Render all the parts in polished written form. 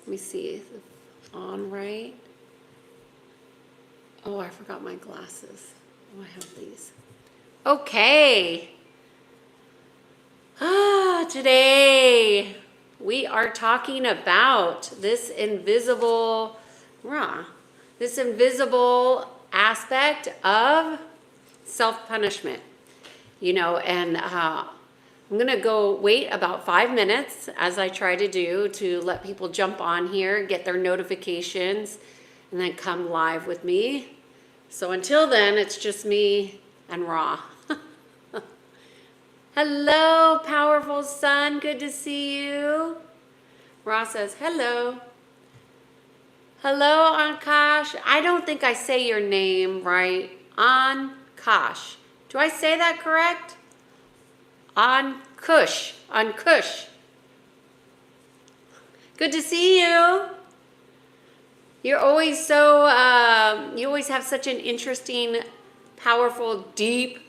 Let me see if it's on right. Oh, I forgot my glasses. Oh, I have these. Okay. Today we are talking about this invisible aspect of self-punishment. And I'm going to go wait about 5 minutes, as I try to do, to let people jump on here, get their notifications, and then come live with me. So until then, it's just me and Ra. Hello, powerful sun. Good to see you. Ra says, hello. Hello, Ankash. I don't think I say your name right. Ankash. Do I say that correct? Ankush. Ankush. Good to see you. You're always so, you always have such an interesting, powerful, deep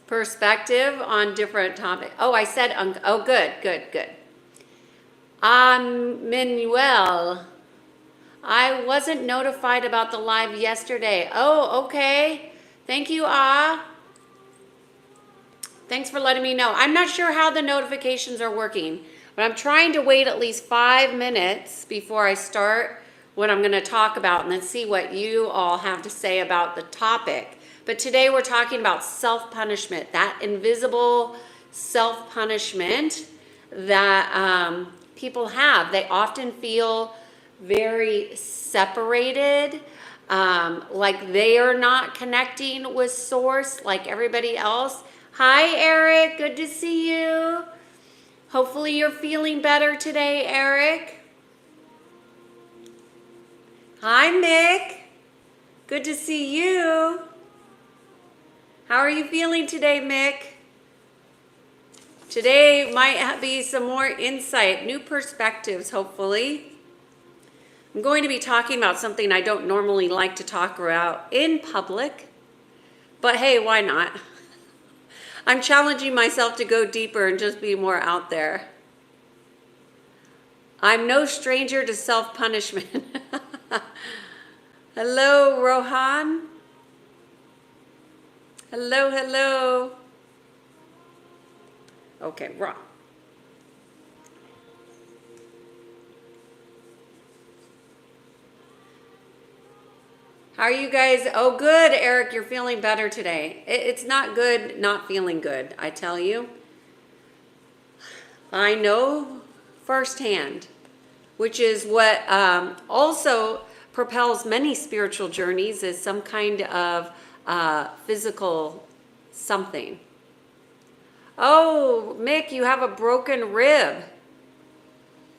perspective on different topics. Oh, I said, oh, good. Manuel, I wasn't notified about the live yesterday. Oh, okay. Thank you, Thanks for letting me know. I'm not sure how the notifications are working, but I'm trying to wait at least 5 minutes before I start what I'm going to talk about and then see what you all have to say about the topic. But today we're talking about self-punishment, that invisible self-punishment that people have. They often feel very separated, like they are not connecting with source like everybody else. Hi, Eric. Good to see you. Hopefully you're feeling better today, Eric. Hi, Mick. Good to see you. How are you feeling today, Mick? Today might be some more insight, new perspectives, hopefully. I'm going to be talking about something I don't normally like to talk about in public, but hey, why not? I'm challenging myself to go deeper and just be more out there. I'm no stranger to self-punishment. Hello, Rohan. Hello. Okay, Ron. How are you guys? Oh, good, Eric. You're feeling better today. It's not good not feeling good, I tell you. I know firsthand, which is what also propels many spiritual journeys, is some kind of physical something. Oh, Mick, you have a broken rib.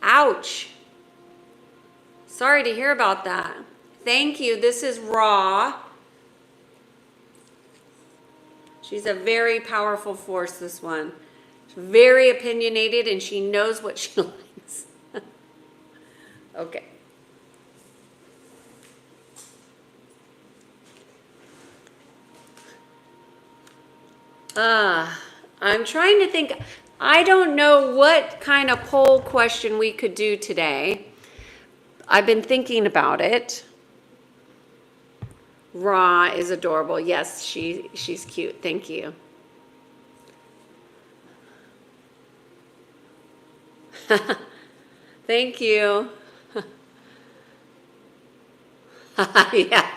Ouch. Sorry to hear about that. Thank you. This is Ra. She's a very powerful force, this one. She's very opinionated and she knows what she likes. Okay. I'm trying to think. I don't know what kind of poll question we could do today. I've been thinking about it. Ra is adorable. Yes, she's cute. Thank you. Thank you. Yeah,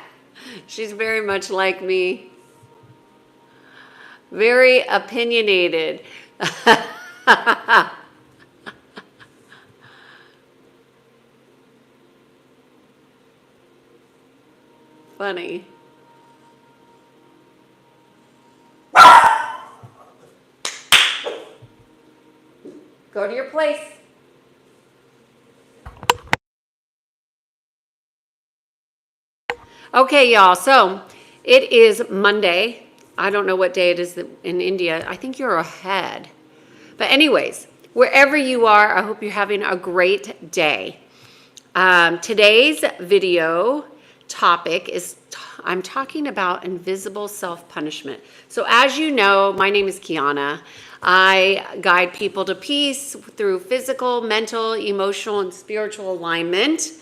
she's very much like me. Very opinionated. Funny. Go to your place. Okay, y'all. So it is Monday. I don't know what day it is in India. I think you're ahead. But anyways, wherever you are, I hope you're having a great day. Today's video topic is I'm talking about invisible self-punishment. So as you know, my name is Kiana. I guide people to peace through physical, mental, emotional, and spiritual alignment.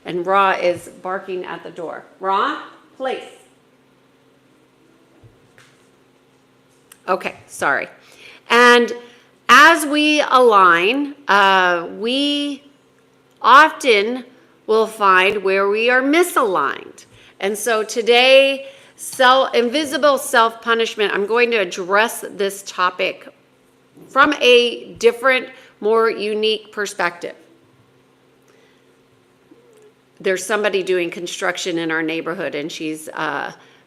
And Ra is barking at the door. Ra, place. Okay, sorry. And as we align, we often will find where we are misaligned. And so today, invisible self-punishment, I'm going to address this topic from a different, more unique perspective. There's somebody doing construction in our neighborhood, and she's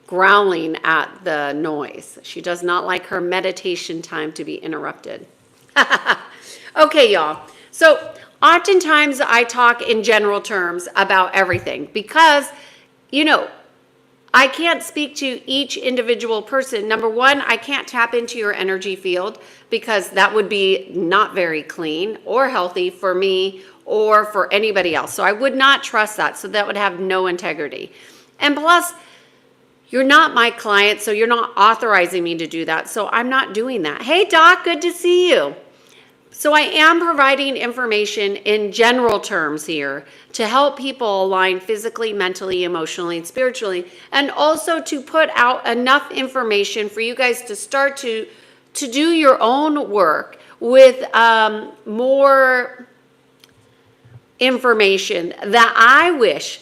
growling at the noise. She does not like her meditation time to be interrupted. Okay, y'all. So oftentimes I talk in general terms about everything because, I can't speak to each individual person. Number one, I can't tap into your energy field because that would be not very clean or healthy for me or for anybody else. So I would not trust that. So that would have no integrity. And plus, you're not my client, so you're not authorizing me to do that. So I'm not doing that. Hey, Doc, good to see you. So I am providing information in general terms here to help people align physically, mentally, emotionally, and spiritually, and also to put out enough information for you guys to start to do your own work with more information that I wish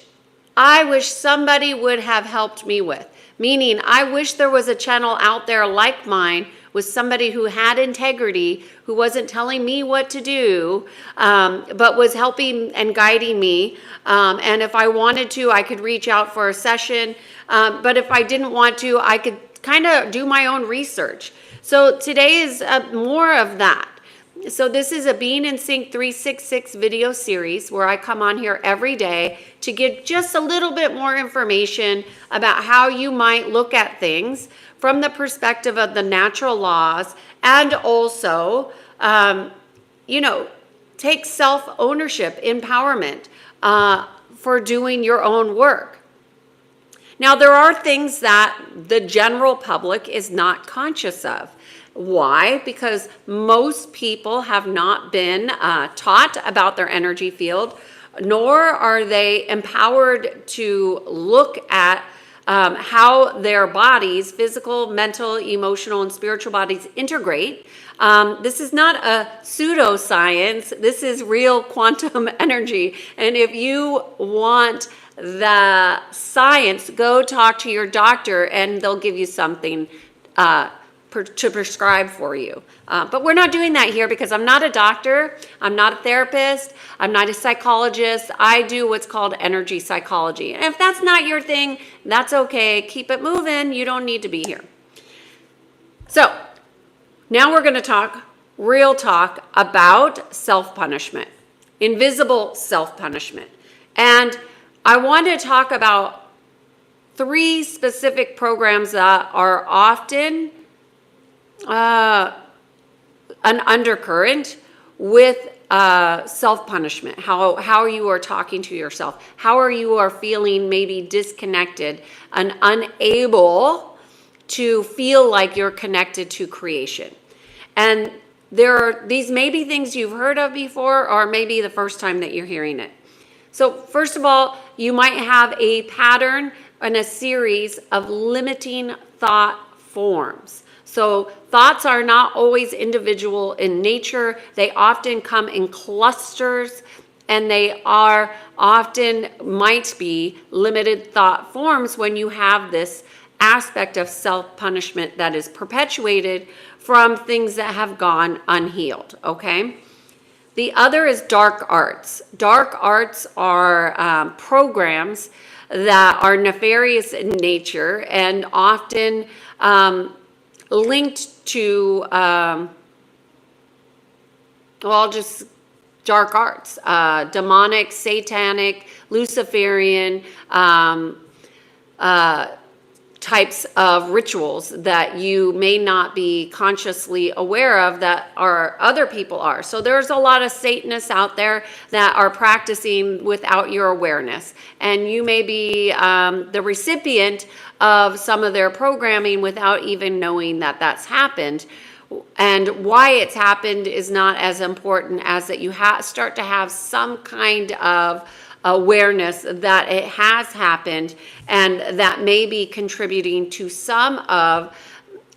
somebody would have helped me with. Meaning, I wish there was a channel out there like mine with somebody who had integrity, who wasn't telling me what to do, but was helping and guiding me. And if I wanted to, I could reach out for a session. But if I didn't want to, I could kind of do my own research. So today is more of that. So this is a Being in Sync 366 video series where I come on here every day to give just a little bit more information about how you might look at things from the perspective of the natural laws, and also, take self-ownership, empowerment for doing your own work. Now, there are things that the general public is not conscious of. Why? Because most people have not been taught about their energy field, nor are they empowered to look at how their bodies, physical, mental, emotional, and spiritual bodies integrate. This is not a pseudoscience. This is real quantum energy. And if you want the science, go talk to your doctor and they'll give you something to prescribe for you. But we're not doing that here because I'm not a doctor, I'm not a therapist, I'm not a psychologist. I do what's called energy psychology. And if that's not your thing, that's okay. Keep it moving. You don't need to be here. So now we're going to talk real talk about self-punishment, invisible self-punishment. And I want to talk about 3 specific programs that are often an undercurrent with self-punishment, how you are talking to yourself, how you are feeling maybe disconnected and unable to feel like you're connected to creation. And these may be things you've heard of before, or maybe the first time that you're hearing it. So first of all, you might have a pattern and a series of limiting thought forms. So thoughts are not always individual in nature. They often come in clusters, and they are often might be limited thought forms when you have this aspect of self-punishment that is perpetuated from things that have gone unhealed, okay? The other is dark arts. Dark arts are programs that are nefarious in nature and often linked to, just dark arts, demonic, satanic, Luciferian types of rituals that you may not be consciously aware of that other people are. So there's a lot of Satanists out there that are practicing without your awareness. And you may be the recipient of some of their programming without even knowing that that's happened. And why it's happened is not as important as that you start to have some kind of awareness that it has happened, and that may be contributing to some of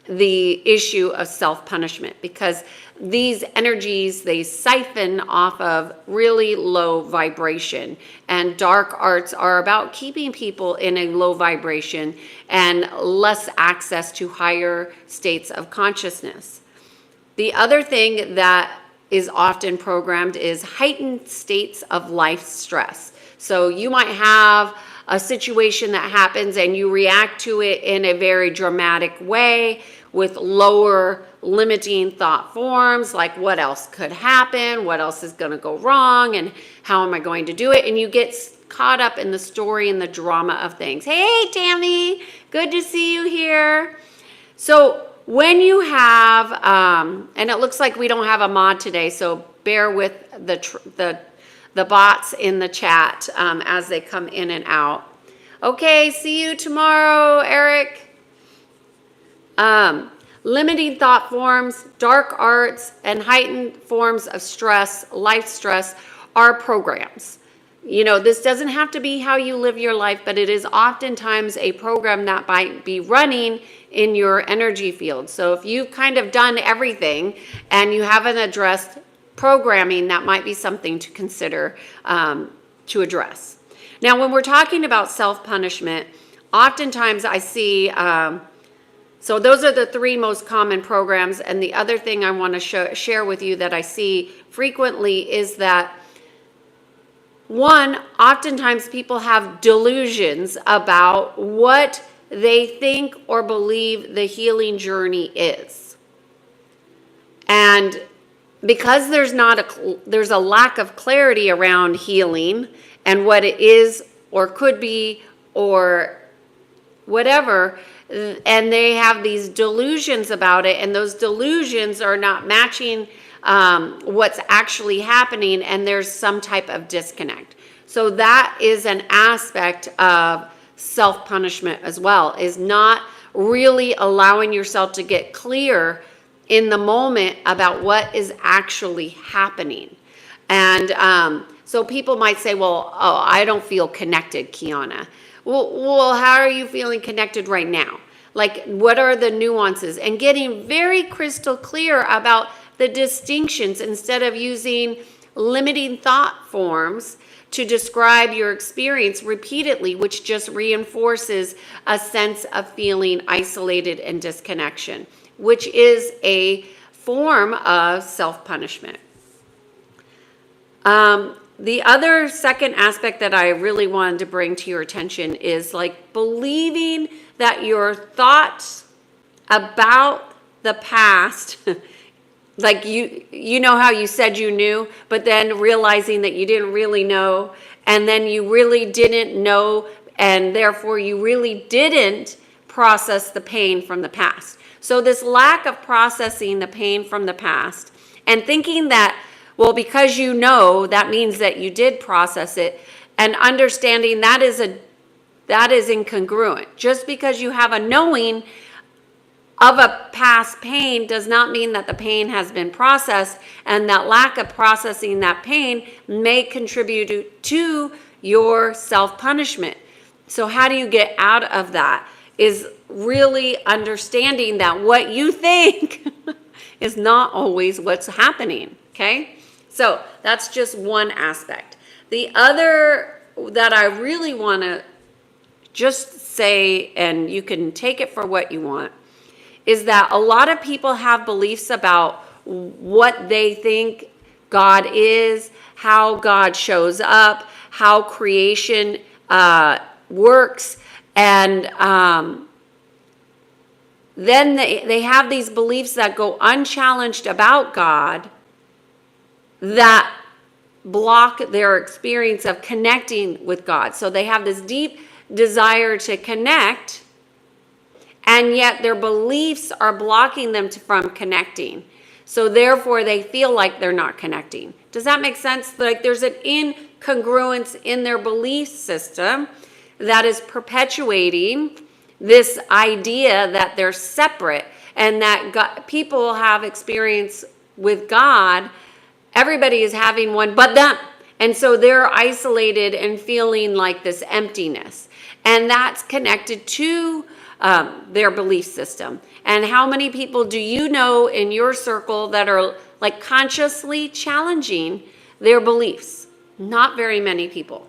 the issue of self-punishment, because these energies, they siphon off of really low vibration, and dark arts are about keeping people in a low vibration and less access to higher states of consciousness. The other thing that is often programmed is heightened states of life stress. So you might have a situation that happens and you react to it in a very dramatic way with lower limiting thought forms, like what else could happen, what else is going to go wrong, and how am I going to do it? And you get caught up in the story and the drama of things. Hey, Tammy, good to see you here. So when you have, and it looks like we don't have a mod today, so bear with the bots in the chat as they come in and out. Okay, see you tomorrow, Eric. Limiting thought forms, dark arts, and heightened forms of stress, life stress, are programs. You know, this doesn't have to be how you live your life, but it is oftentimes a program that might be running in your energy field. So if you've kind of done everything and you haven't addressed programming, that might be something to consider to address. Now, when we're talking about self-punishment, oftentimes I see, so those are the three most common programs. And the other thing I want to share with you that I see frequently is that, one, oftentimes people have delusions about what they think or believe the healing journey is. And because there's a lack of clarity around healing and what it is or could be or whatever, and they have these delusions about it, and those delusions are not matching what's actually happening, and there's some type of disconnect. So that is an aspect of self-punishment as well, is not really allowing yourself to get clear in the moment about what is actually happening. And so people might say, well, oh, I don't feel connected, Kiana. Well, how are you feeling connected right now? Like, what are the nuances? And getting very crystal clear about the distinctions instead of using limiting thought forms to describe your experience repeatedly, which just reinforces a sense of feeling isolated and disconnection, which is a form of self-punishment. The other second aspect that I really wanted to bring to your attention is like believing that your thoughts about the past, like you know how you said you knew, but then realizing that you didn't really know, and then you really didn't know, and therefore you really didn't process the pain from the past. So this lack of processing the pain from the past and thinking that, well, because you know, that means that you did process it, and understanding that is incongruent. Just because you have a knowing of a past pain does not mean that the pain has been processed, and that lack of processing that pain may contribute to your self-punishment. So how do you get out of that? Is really understanding that what you think is not always what's happening, okay? So that's just one aspect. The other that I really want to just say, and you can take it for what you want, is that a lot of people have beliefs about what they think God is, how God shows up, how creation works, and then they have these beliefs that go unchallenged about God that block their experience of connecting with God. So they have this deep desire to connect, and yet their beliefs are blocking them from connecting. So therefore they feel like they're not connecting. Does that make sense? Like there's an incongruence in their belief system that is perpetuating this idea that they're separate. and that people have experience with God. Everybody is having one but them. And so they're isolated and feeling like this emptiness. And that's connected to their belief system. And how many people do you know in your circle that are like consciously challenging their beliefs? Not very many people.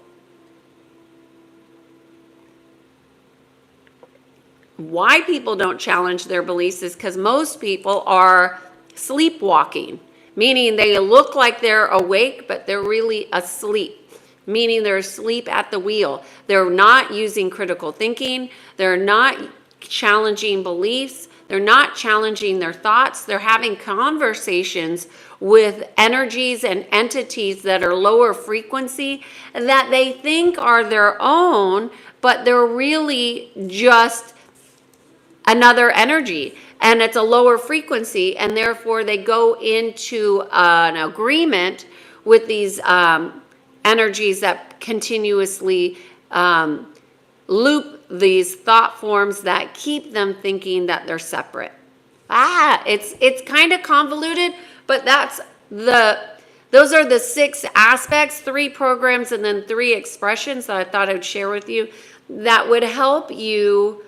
Why people don't challenge their beliefs is because most people are sleepwalking, meaning they look like they're awake, but they're really asleep, meaning they're asleep at the wheel. They're not using critical thinking. They're not challenging beliefs. They're not challenging their thoughts. They're having conversations with energies and entities that are lower frequency that they think are their own, but they're really just another energy, and it's a lower frequency, and therefore they go into an agreement with these energies that continuously loop these thought forms that keep them thinking that they're separate. It's kind of convoluted, but those are the 6 aspects, 3 programs, and then 3 expressions that I thought I'd share with you that would help you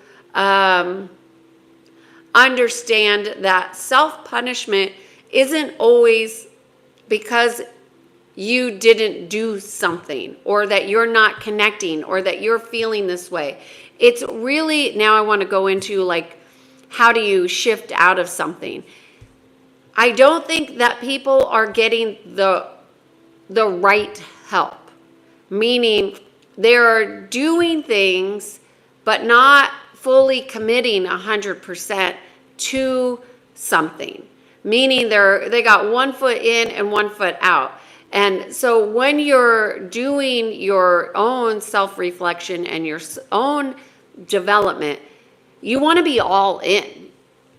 understand that self-punishment isn't always because you didn't do something, or that you're not connecting, or that you're feeling this way. It's really, now I want to go into like, how do you shift out of something? I don't think that people are getting the right help, meaning they're doing things but not fully committing 100% to something, meaning they got 1 foot in and 1 foot out. And so when you're doing your own self-reflection and your own development, you want to be all in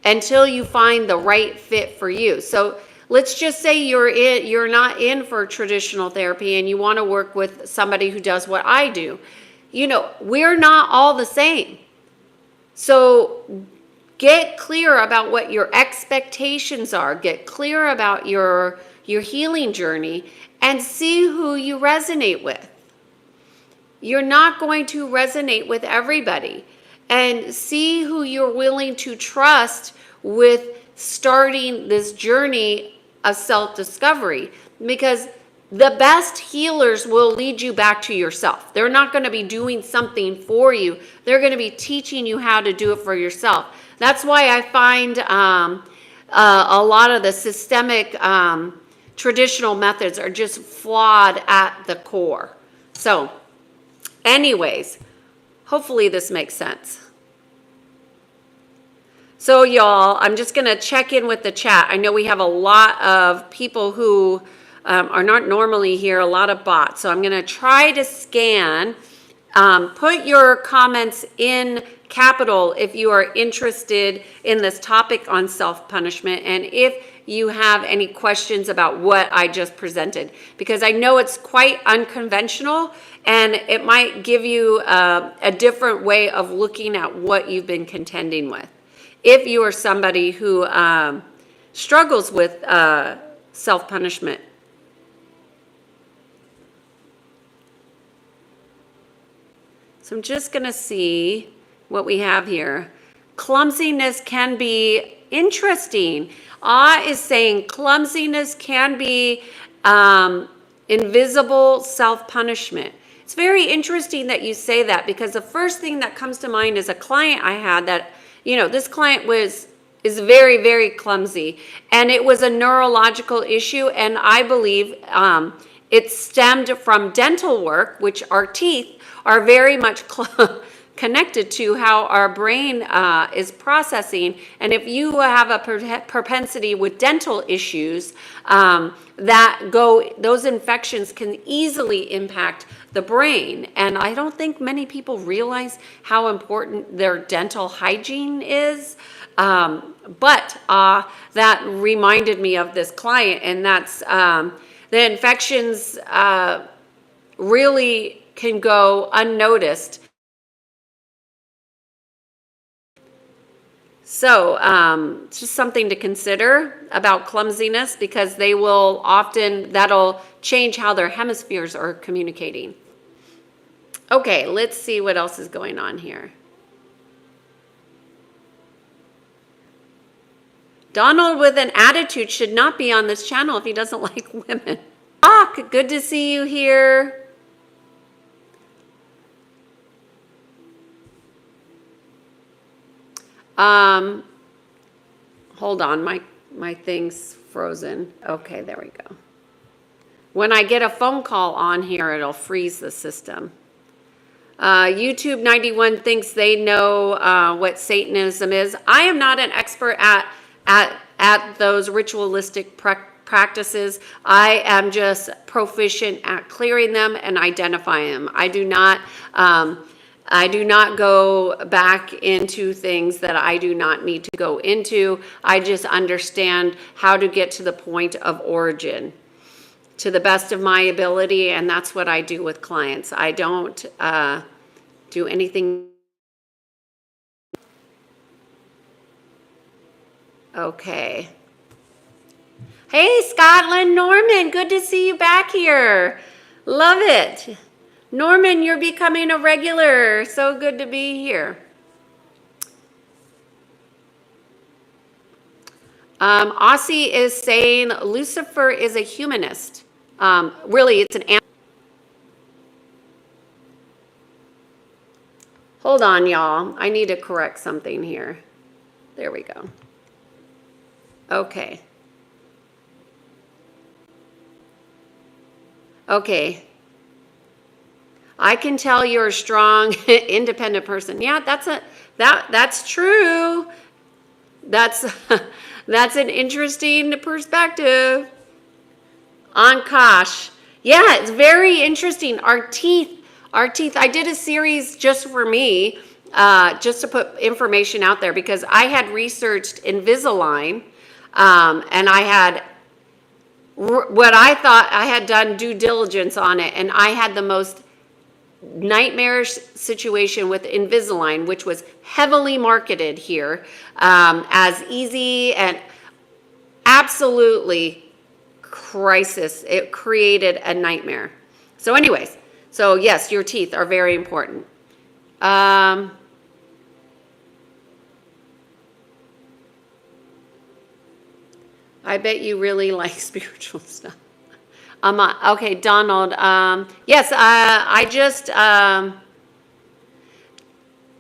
until you find the right fit for you. So let's just say you're not in for traditional therapy and you want to work with somebody who does what I do. You know, we're not all the same. So get clear about what your expectations are. Get clear about your healing journey and see who you resonate with. You're not going to resonate with everybody. And see who you're willing to trust with starting this journey of self-discovery. Because the best healers will lead you back to yourself. They're not going to be doing something for you. They're going to be teaching you how to do it for yourself. That's why I find a lot of the systemic traditional methods are just flawed at the core. So anyways, hopefully this makes sense. So y'all, I'm just going to check in with the chat. I know we have a lot of people who are not normally here, a lot of bots. So I'm going to try to scan. Put your comments in capital if you are interested in this topic on self-punishment, and if you have any questions about what I just presented, because I know it's quite unconventional and it might give you a different way of looking at what you've been contending with. If you are somebody who struggles with self-punishment. So I'm just going to see what we have here. Clumsiness can be interesting. Is saying clumsiness can be invisible self-punishment. It's very interesting that you say that, because the first thing that comes to mind is a client I had that, you know, this client is very, very clumsy, and it was a neurological issue, and I believe it stemmed from dental work, which our teeth are very much connected to how our brain is processing. And if you have a propensity with dental issues, those infections can easily impact the brain. And I don't think many people realize how important their dental hygiene is. But that reminded me of this client, and that's the infections really can go unnoticed. So it's just something to consider about clumsiness, because they will often, that'll change how their hemispheres are communicating. Okay, let's see what else is going on here. Donald with an attitude should not be on this channel if he doesn't like women. Doc, good to see you here. Hold on, my thing's frozen. Okay, there we go. When I get a phone call on here, it'll freeze the system. YouTube 91 thinks they know what Satanism is. I am not an expert at those ritualistic practices. I am just proficient at clearing them and identifying them. I do not go back into things that I do not need to go into. I just understand how to get to the point of origin to the best of my ability, and that's what I do with clients. I don't do anything. Okay. Hey, Scotland, Norman, good to see you back here. Love it. Norman, you're becoming a regular. So good to be here. Aussie is saying Lucifer is a humanist. Really, it's an... Hold on, y'all. I need to correct something here. There we go. Okay. Okay. I can tell you're a strong, independent person. Yeah, that's true. That's an interesting perspective. Ankash. Yeah, it's very interesting. Our teeth. I did a series just for me, just to put information out there, because I had researched Invisalign, and I had what I thought I had done due diligence on it, and I had the most nightmarish situation with Invisalign, which was heavily marketed here as easy and absolutely crisis. It created a nightmare. So anyways, so yes, your teeth are very important. I bet you really like spiritual stuff. Okay, Donald. Yes, I just,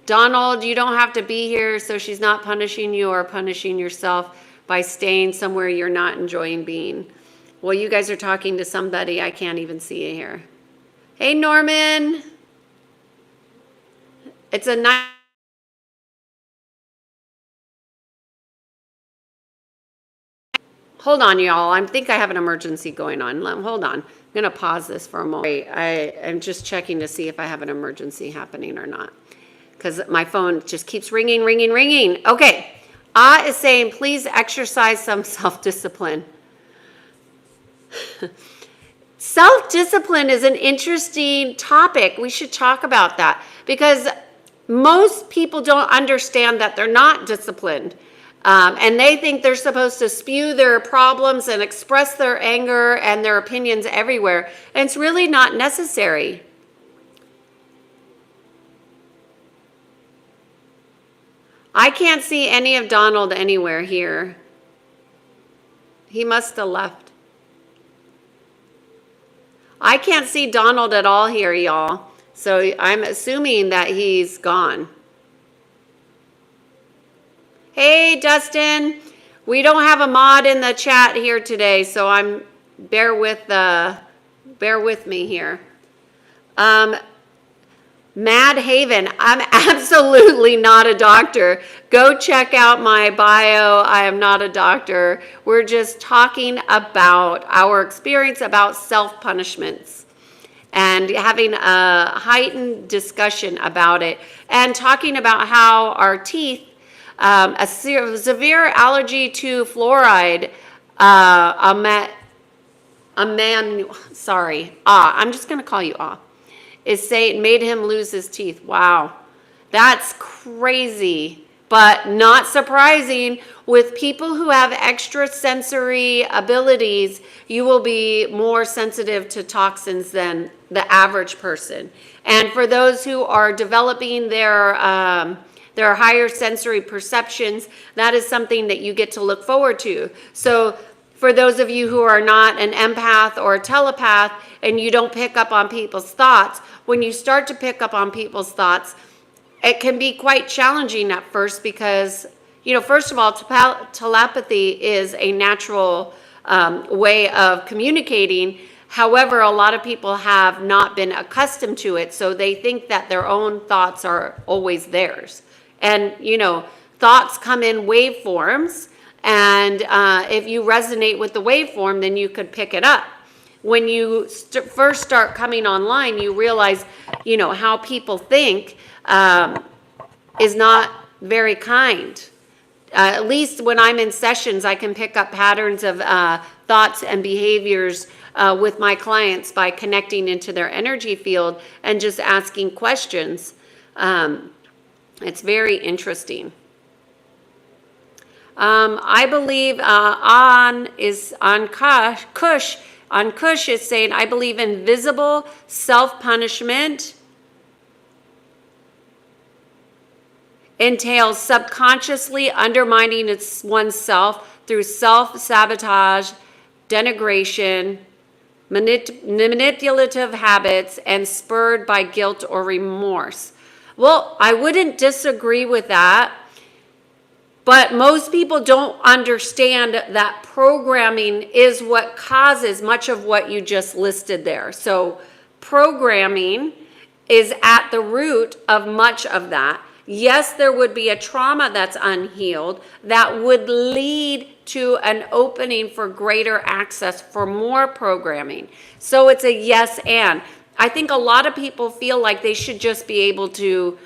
Donald, you don't have to be here, so she's not punishing you or punishing yourself by staying somewhere you're not enjoying being. Well, you guys are talking to somebody I can't even see here. Hey, Norman. It's a nice... Hold on, y'all. I think I have an emergency going on. Hold on. I'm going to pause this for a moment. I am just checking to see if I have an emergency happening or not, because my phone just keeps ringing, ringing, ringing. Okay. Is saying, please exercise some self-discipline. Self-discipline is an interesting topic. We should talk about that, because most people don't understand that they're not disciplined. And they think they're supposed to spew their problems and express their anger and their opinions everywhere. And it's really not necessary. I can't see any of Donald anywhere here. He must have left. I can't see Donald at all here, y'all. So I'm assuming that he's gone. Hey, Dustin. We don't have a mod in the chat here today, so bear with me here. Mad Haven, I'm absolutely not a doctor. Go check out my bio. I am not a doctor. We're just talking about our experience about self-punishments and having a heightened discussion about it, and talking about how our teeth, a severe allergy to fluoride, I'm just going to call you made him lose his teeth. Wow. That's crazy. But not surprising, with people who have extrasensory abilities, you will be more sensitive to toxins than the average person. And for those who are developing their higher sensory perceptions, that is something that you get to look forward to. So for those of you who are not an empath or a telepath and you don't pick up on people's thoughts, when you start to pick up on people's thoughts, it can be quite challenging at first because, first of all, telepathy is a natural way of communicating. However, a lot of people have not been accustomed to it, so they think that their own thoughts are always theirs. And, thoughts come in waveforms, and if you resonate with the waveform, then you could pick it up. When you first start coming online, you realize, how people think is not very kind. At least when I'm in sessions, I can pick up patterns of thoughts and behaviors with my clients by connecting into their energy field and just asking questions. It's very interesting. I believe Kush is saying, I believe in visible self-punishment entails subconsciously undermining oneself through self-sabotage, denigration, manipulative habits, and spurred by guilt or remorse. Well, I wouldn't disagree with that, but most people don't understand that programming is what causes much of what you just listed there. So programming is at the root of much of that. Yes, there would be a trauma that's unhealed that would lead to an opening for greater access for more programming. So it's a yes and. I think a lot of people feel like they should just be able to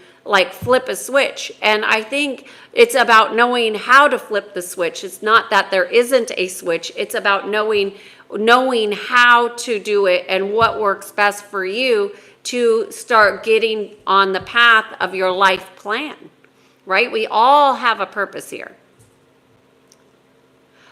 flip a switch. And I think it's about knowing how to flip the switch. It's not that there isn't a switch. It's about knowing how to do it and what works best for you to start getting on the path of your life plan, right? We all have a purpose here.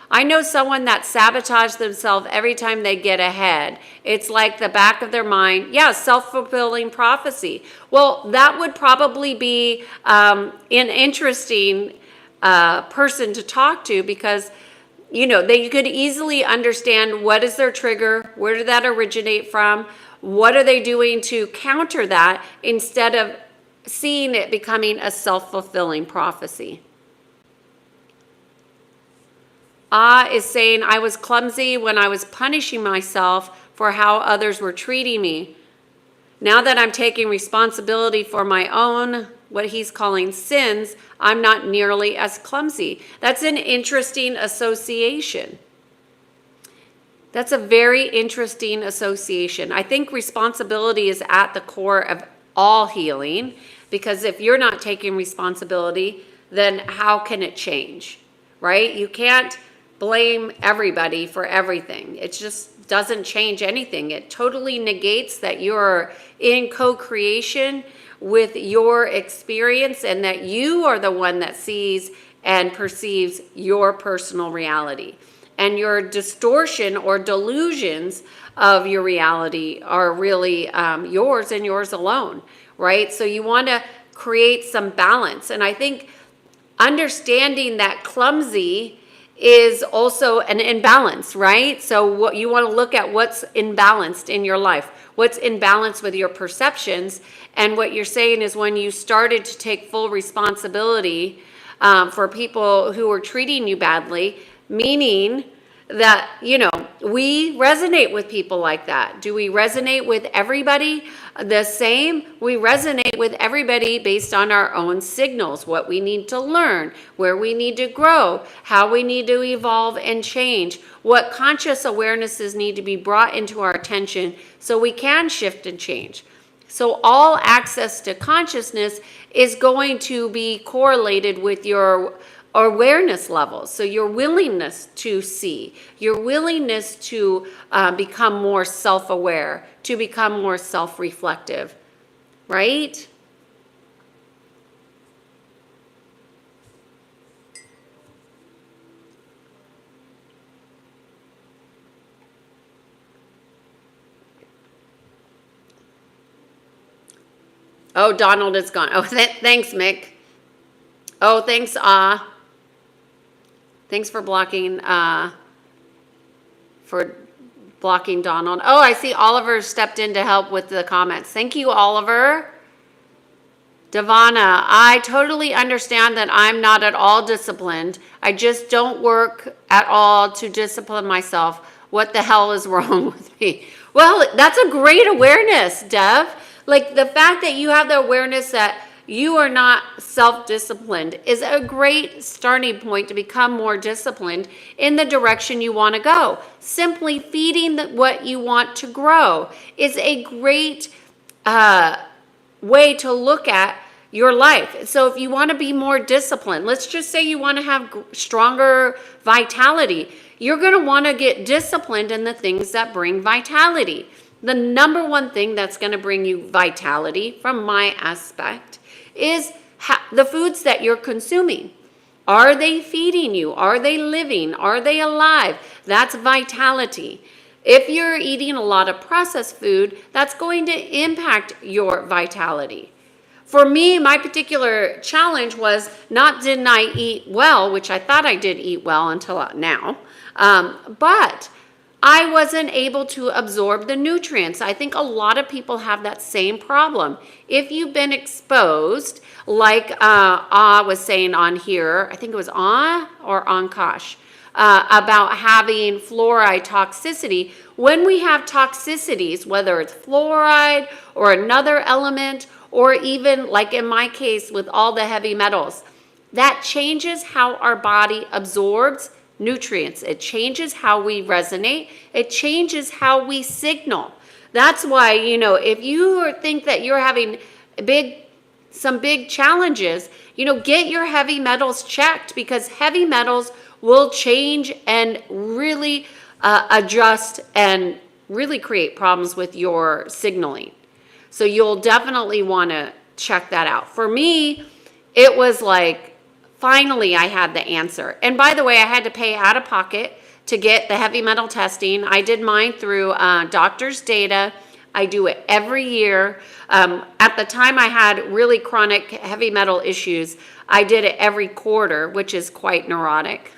I know someone that sabotages themselves every time they get ahead. It's like the back of their mind. Yeah, self-fulfilling prophecy. Well, that would probably be an interesting person to talk to because, they could easily understand what is their trigger, where did that originate from, what are they doing to counter that instead of seeing it becoming a self-fulfilling prophecy. Is saying, I was clumsy when I was punishing myself for how others were treating me. Now that I'm taking responsibility for my own, what he's calling sins, I'm not nearly as clumsy. That's an interesting association. That's a very interesting association. I think responsibility is at the core of all healing, because if you're not taking responsibility, then how can it change, right? You can't blame everybody for everything. It just doesn't change anything. It totally negates that you're in co-creation with your experience and that you are the one that sees and perceives your personal reality. And your distortion or delusions of your reality are really yours and yours alone, right? So you want to create some balance. And I think understanding that clumsy is also an imbalance, right? So what you want to look at what's imbalanced in your life, what's imbalanced with your perceptions. And what you're saying is when you started to take full responsibility for people who were treating you badly, meaning that, we resonate with people like that. Do we resonate with everybody the same? We resonate with everybody based on our own signals, what we need to learn, where we need to grow, how we need to evolve and change, what conscious awarenesses need to be brought into our attention so we can shift and change. So all access to consciousness is going to be correlated with your awareness levels. So your willingness to see, your willingness to become more self-aware, to become more self-reflective, right? Oh, Donald is gone. Oh, thanks, Mick. Oh, thanks, thanks for blocking Donald. Oh, I see Oliver stepped in to help with the comments. Thank you, Oliver. Devana, I totally understand that I'm not at all disciplined. I just don't work at all to discipline myself. What the hell is wrong with me? Well, that's a great awareness, Dev. Like the fact that you have the awareness that you are not self-disciplined is a great starting point to become more disciplined in the direction you want to go. Simply feeding what you want to grow is a great way to look at your life. So if you want to be more disciplined, let's just say you want to have stronger vitality, you're going to want to get disciplined in the things that bring vitality. The number one thing that's going to bring you vitality from my aspect is the foods that you're consuming. Are they feeding you? Are they living? Are they alive? That's vitality. If you're eating a lot of processed food, that's going to impact your vitality. For me, my particular challenge was not didn't I eat well, which I thought I did eat well until now, but I wasn't able to absorb the nutrients. I think a lot of people have that same problem. If you've been exposed, like was saying on here, I think it was or Ankash, about having fluoride toxicity. When we have toxicities, whether it's fluoride or another element, or even like in my case with all the heavy metals, that changes how our body absorbs nutrients. It changes how we resonate. It changes how we signal. That's why, if you think that you're having some big challenges, get your heavy metals checked, because heavy metals will change and really adjust and really create problems with your signaling. So you'll definitely want to check that out. For me, it was like, finally I had the answer. And by the way, I had to pay out of pocket to get the heavy metal testing. I did mine through doctor's data. I do it every year. At the time I had really chronic heavy metal issues, I did it every quarter, which is quite neurotic,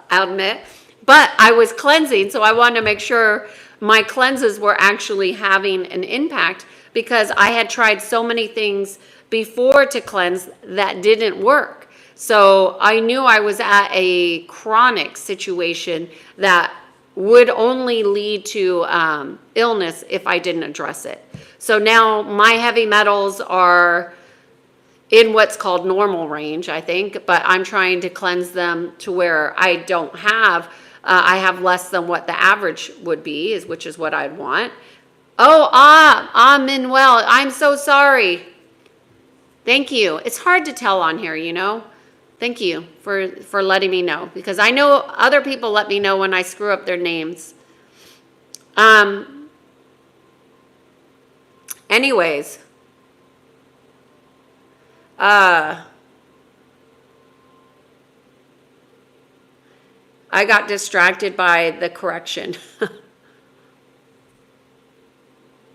I'll admit. But I was cleansing, so I wanted to make sure my cleanses were actually having an impact, because I had tried so many things before to cleanse that didn't work. So I knew I was at a chronic situation that would only lead to illness if I didn't address it. So now my heavy metals are in what's called normal range, I think, but I'm trying to cleanse them to where I don't have, I have less than what the average would be, which is what I'd want. Oh, Manuel, I'm so sorry. Thank you. It's hard to tell on here, Thank you for letting me know, because I know other people let me know when I screw up their names. Anyways, I got distracted by the correction.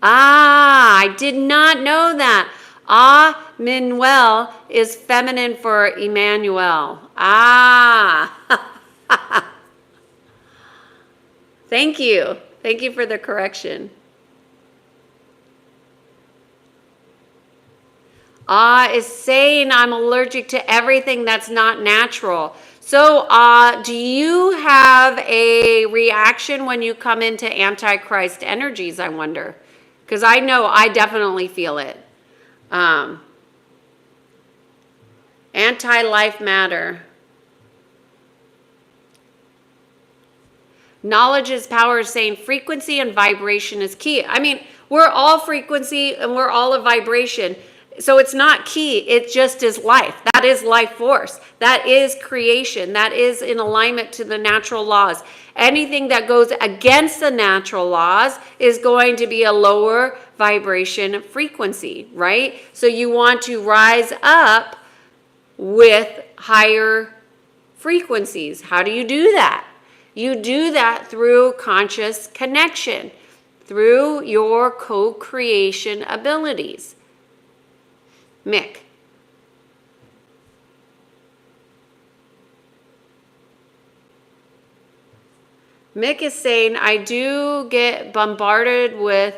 I did not know that. Manuel is feminine for Emmanuel. Thank you. Thank you for the correction. Is saying I'm allergic to everything that's not natural. So, do you have a reaction when you come into Antichrist energies, I wonder? Because I know I definitely feel it. Anti-life matter. Knowledge is power is saying frequency and vibration is key. I mean, we're all frequency and we're all a vibration. So it's not key. It just is life. That is life force. That is creation. That is in alignment to the natural laws. Anything that goes against the natural laws is going to be a lower vibration frequency, right? So you want to rise up with higher frequencies. How do you do that? You do that through conscious connection, through your co-creation abilities. Mick. Mick is saying, I do get bombarded with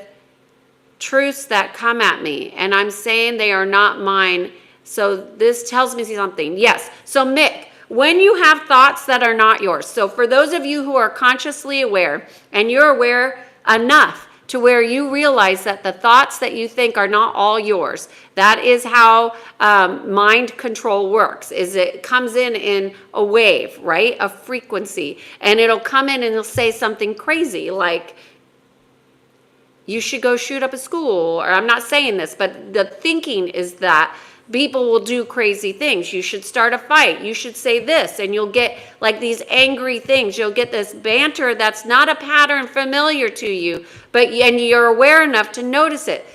truths that come at me, and I'm saying they are not mine. So this tells me something. Yes. So Mick, when you have thoughts that are not yours, so for those of you who are consciously aware, and you're aware enough to where you realize that the thoughts that you think are not all yours, that is how mind control works, is it comes in a wave, right? A frequency. And it'll come in and it'll say something crazy like, you should go shoot up a school, or I'm not saying this, but the thinking is that people will do crazy things. You should start a fight. You should say this, and you'll get like these angry things. You'll get this banter that's not a pattern familiar to you, and you're aware enough to notice it.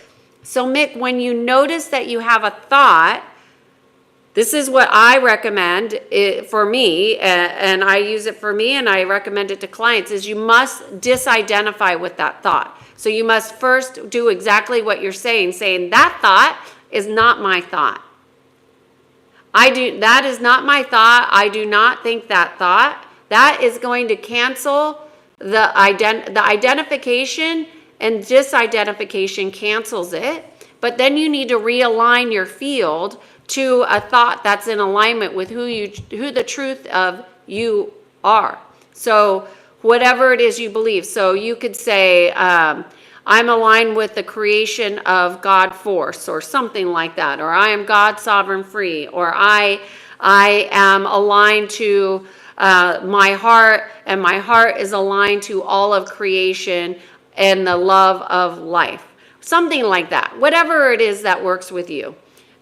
So Mick, when you notice that you have a thought, this is what I recommend for me, and I use it for me, and I recommend it to clients, is you must disidentify with that thought. So you must first do exactly what you're saying that thought is not my thought. That is not my thought. I do not think that thought. That is going to cancel the identification, and disidentification cancels it. But then you need to realign your field to a thought that's in alignment with who the truth of you are. So whatever it is you believe. So you could say, I'm aligned with the creation of God force, or something like that, or I am God sovereign free, or I am aligned to my heart, and my heart is aligned to all of creation and the love of life. Something like that. Whatever it is that works with you.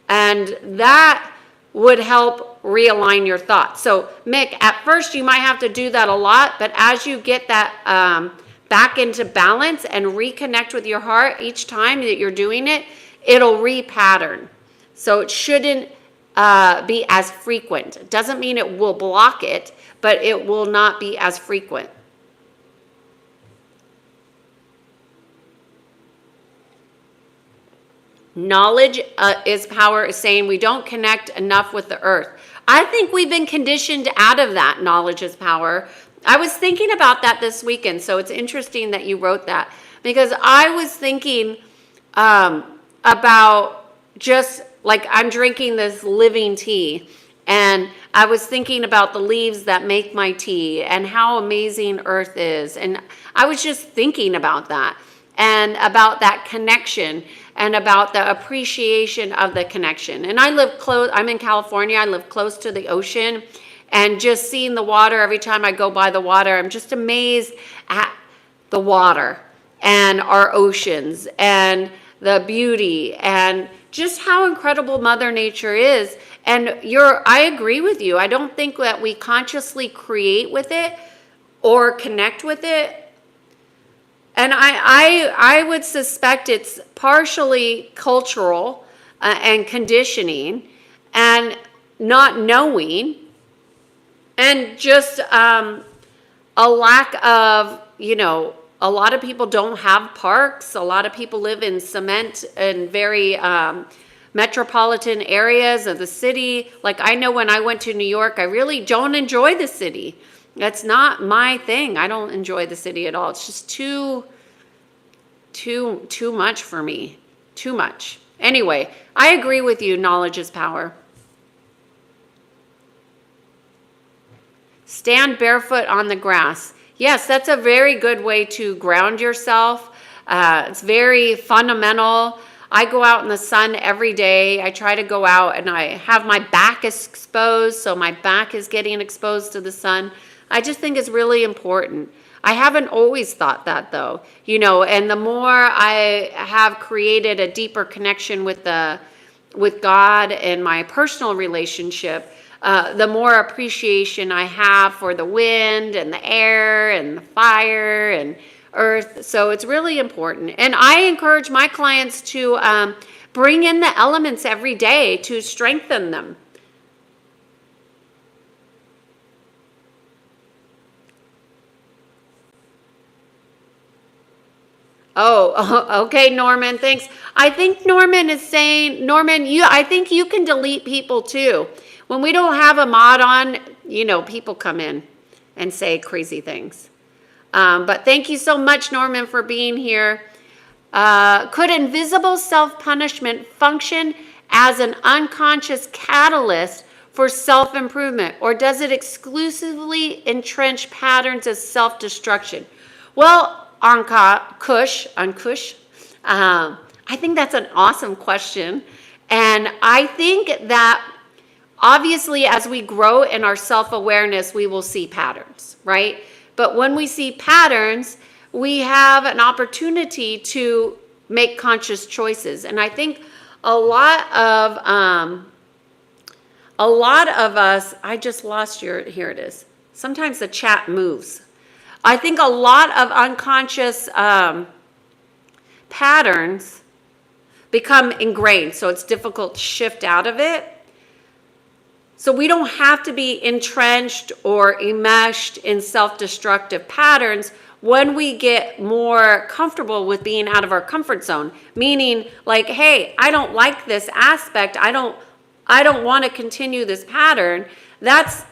And that would help realign your thoughts. So Mick, at first you might have to do that a lot, but as you get that back into balance and reconnect with your heart each time that you're doing it, it'll repattern. So it shouldn't be as frequent. It doesn't mean it will block it, but it will not be as frequent. Knowledge is power is saying we don't connect enough with the earth. I think we've been conditioned out of that knowledge is power. I was thinking about that this weekend, so it's interesting that you wrote that, because I was thinking about just like I'm drinking this living tea, and I was thinking about the leaves that make my tea and how amazing earth is. And I was just thinking about that and about that connection and about the appreciation of the connection. And I live close, I'm in California, I live close to the ocean, and just seeing the water every time I go by the water, I'm just amazed at the water and our oceans and the beauty and just how incredible Mother Nature is. And I agree with you. I don't think that we consciously create with it or connect with it. And I would suspect it's partially cultural and conditioning and not knowing, and just a lack of, a lot of people don't have parks. A lot of people live in cement and very metropolitan areas of the city. Like I know when I went to New York, I really don't enjoy the city. That's not my thing. I don't enjoy the city at all. It's just too much for me. Too much. Anyway, I agree with you. Knowledge is power. Stand barefoot on the grass. Yes, that's a very good way to ground yourself. It's very fundamental. I go out in the sun every day. I try to go out and I have my back exposed, so my back is getting exposed to the sun. I just think it's really important. I haven't always thought that though, and the more I have created a deeper connection with God and my personal relationship, the more appreciation I have for the wind and the air and the fire and earth. So it's really important. And I encourage my clients to bring in the elements every day to strengthen them. Oh, okay, Norman, thanks. I think Norman is saying, Norman, I think you can delete people too. When we don't have a mod on, people come in and say crazy things. But thank you so much, Norman, for being here. Could invisible self-punishment function as an unconscious catalyst for self-improvement, or does it exclusively entrench patterns of self-destruction? Well, Ankush, I think that's an awesome question. And I think that obviously as we grow in our self-awareness, we will see patterns, right? But when we see patterns, we have an opportunity to make conscious choices. And I think a lot of us, I just lost here it is. Sometimes the chat moves. I think a lot of unconscious patterns become ingrained, so it's difficult to shift out of it. So we don't have to be entrenched or enmeshed in self-destructive patterns when we get more comfortable with being out of our comfort zone. Meaning, like, hey, I don't like this aspect. I don't want to continue this pattern. That's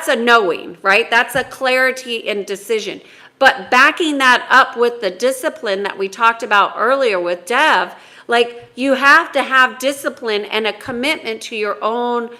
a knowing, right? That's a clarity and decision. But backing that up with the discipline that we talked about earlier with Dev, like, you have to have discipline and a commitment to your own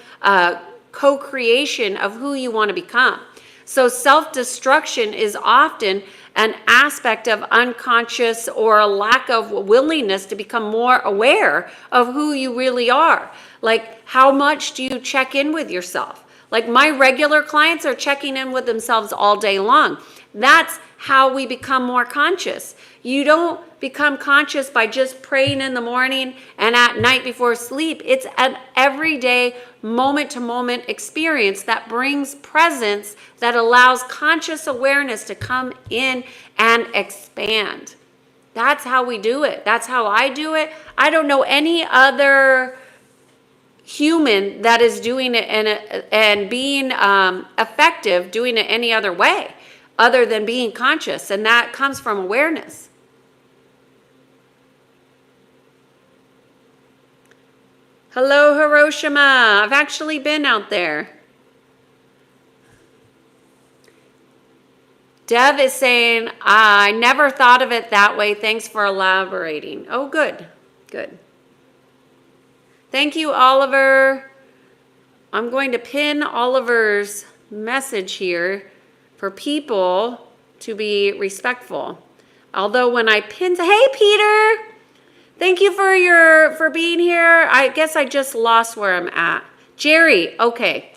co-creation of who you want to become. So self-destruction is often an aspect of unconscious or a lack of willingness to become more aware of who you really are. Like, how much do you check in with yourself? Like, my regular clients are checking in with themselves all day long. That's how we become more conscious. You don't become conscious by just praying in the morning and at night before sleep. It's an everyday, moment-to-moment experience that brings presence, that allows conscious awareness to come in and expand. That's how we do it. That's how I do it. I don't know any other human that is doing it and being effective doing it any other way other than being conscious, and that comes from awareness. Hello, Hiroshima. I've actually been out there. Dev is saying, I never thought of it that way. Thanks for elaborating. Oh, good. Good. Thank you, Oliver. I'm going to pin Oliver's message here for people to be respectful. Although when I pin, hey, Peter, thank you for being here. I guess I just lost where I'm at. Jerry, okay.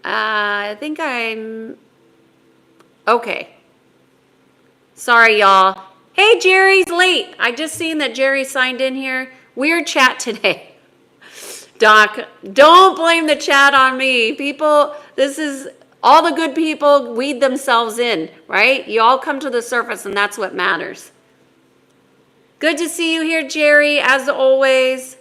I think I'm, okay. Sorry, y'all. Hey, Jerry's late. I just seen that Jerry signed in here. Weird chat today. Doc, don't blame the chat on me. People, this is, all the good people weed themselves in, right? You all come to the surface, and that's what matters. Good to see you here, Jerry, as always.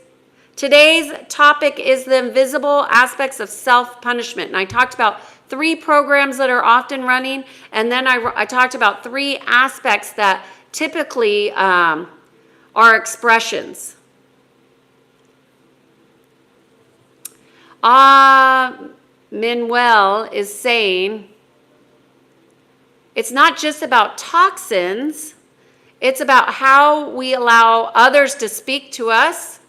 Today's topic is the invisible aspects of self-punishment. And I talked about 3 programs that are often running, and then I talked about 3 aspects that typically are expressions. Manuel is saying, it's not just about toxins, it's about how we allow others to speak to us,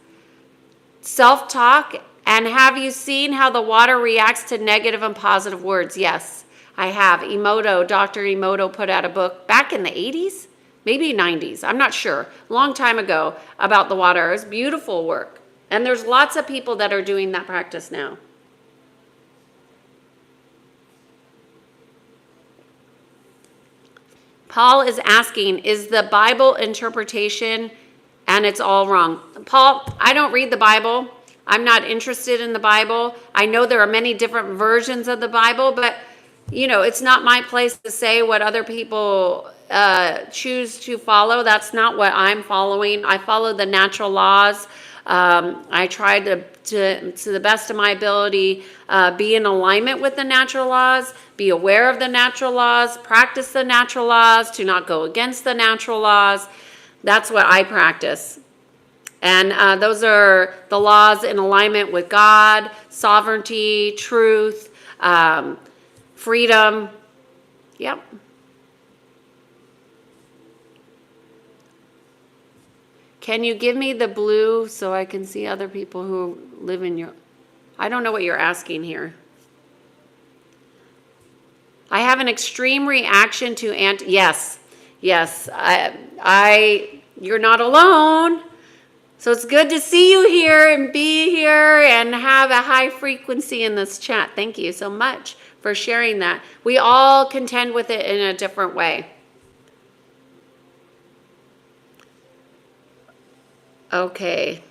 self-talk, and have you seen how the water reacts to negative and positive words? Yes, I have. Dr. Emoto put out a book back in the 80s, maybe 90s, I'm not sure, long time ago, about the water. It was beautiful work. And there's lots of people that are doing that practice now. Paul is asking, is the Bible interpretation and it's all wrong? Paul, I don't read the Bible. I'm not interested in the Bible. I know there are many different versions of the Bible, but it's not my place to say what other people choose to follow. That's not what I'm following. I follow the natural laws. I try to the best of my ability, be in alignment with the natural laws, be aware of the natural laws, practice the natural laws, to not go against the natural laws. That's what I practice. And those are the laws in alignment with God, sovereignty, truth, freedom. Yep. Can you give me the blue so I can see other people who live in your... I don't know what you're asking here. I have an extreme reaction to yes. You're not alone. So it's good to see you here and be here and have a high frequency in this chat. Thank you so much for sharing that. We all contend with it in a different way. Okay.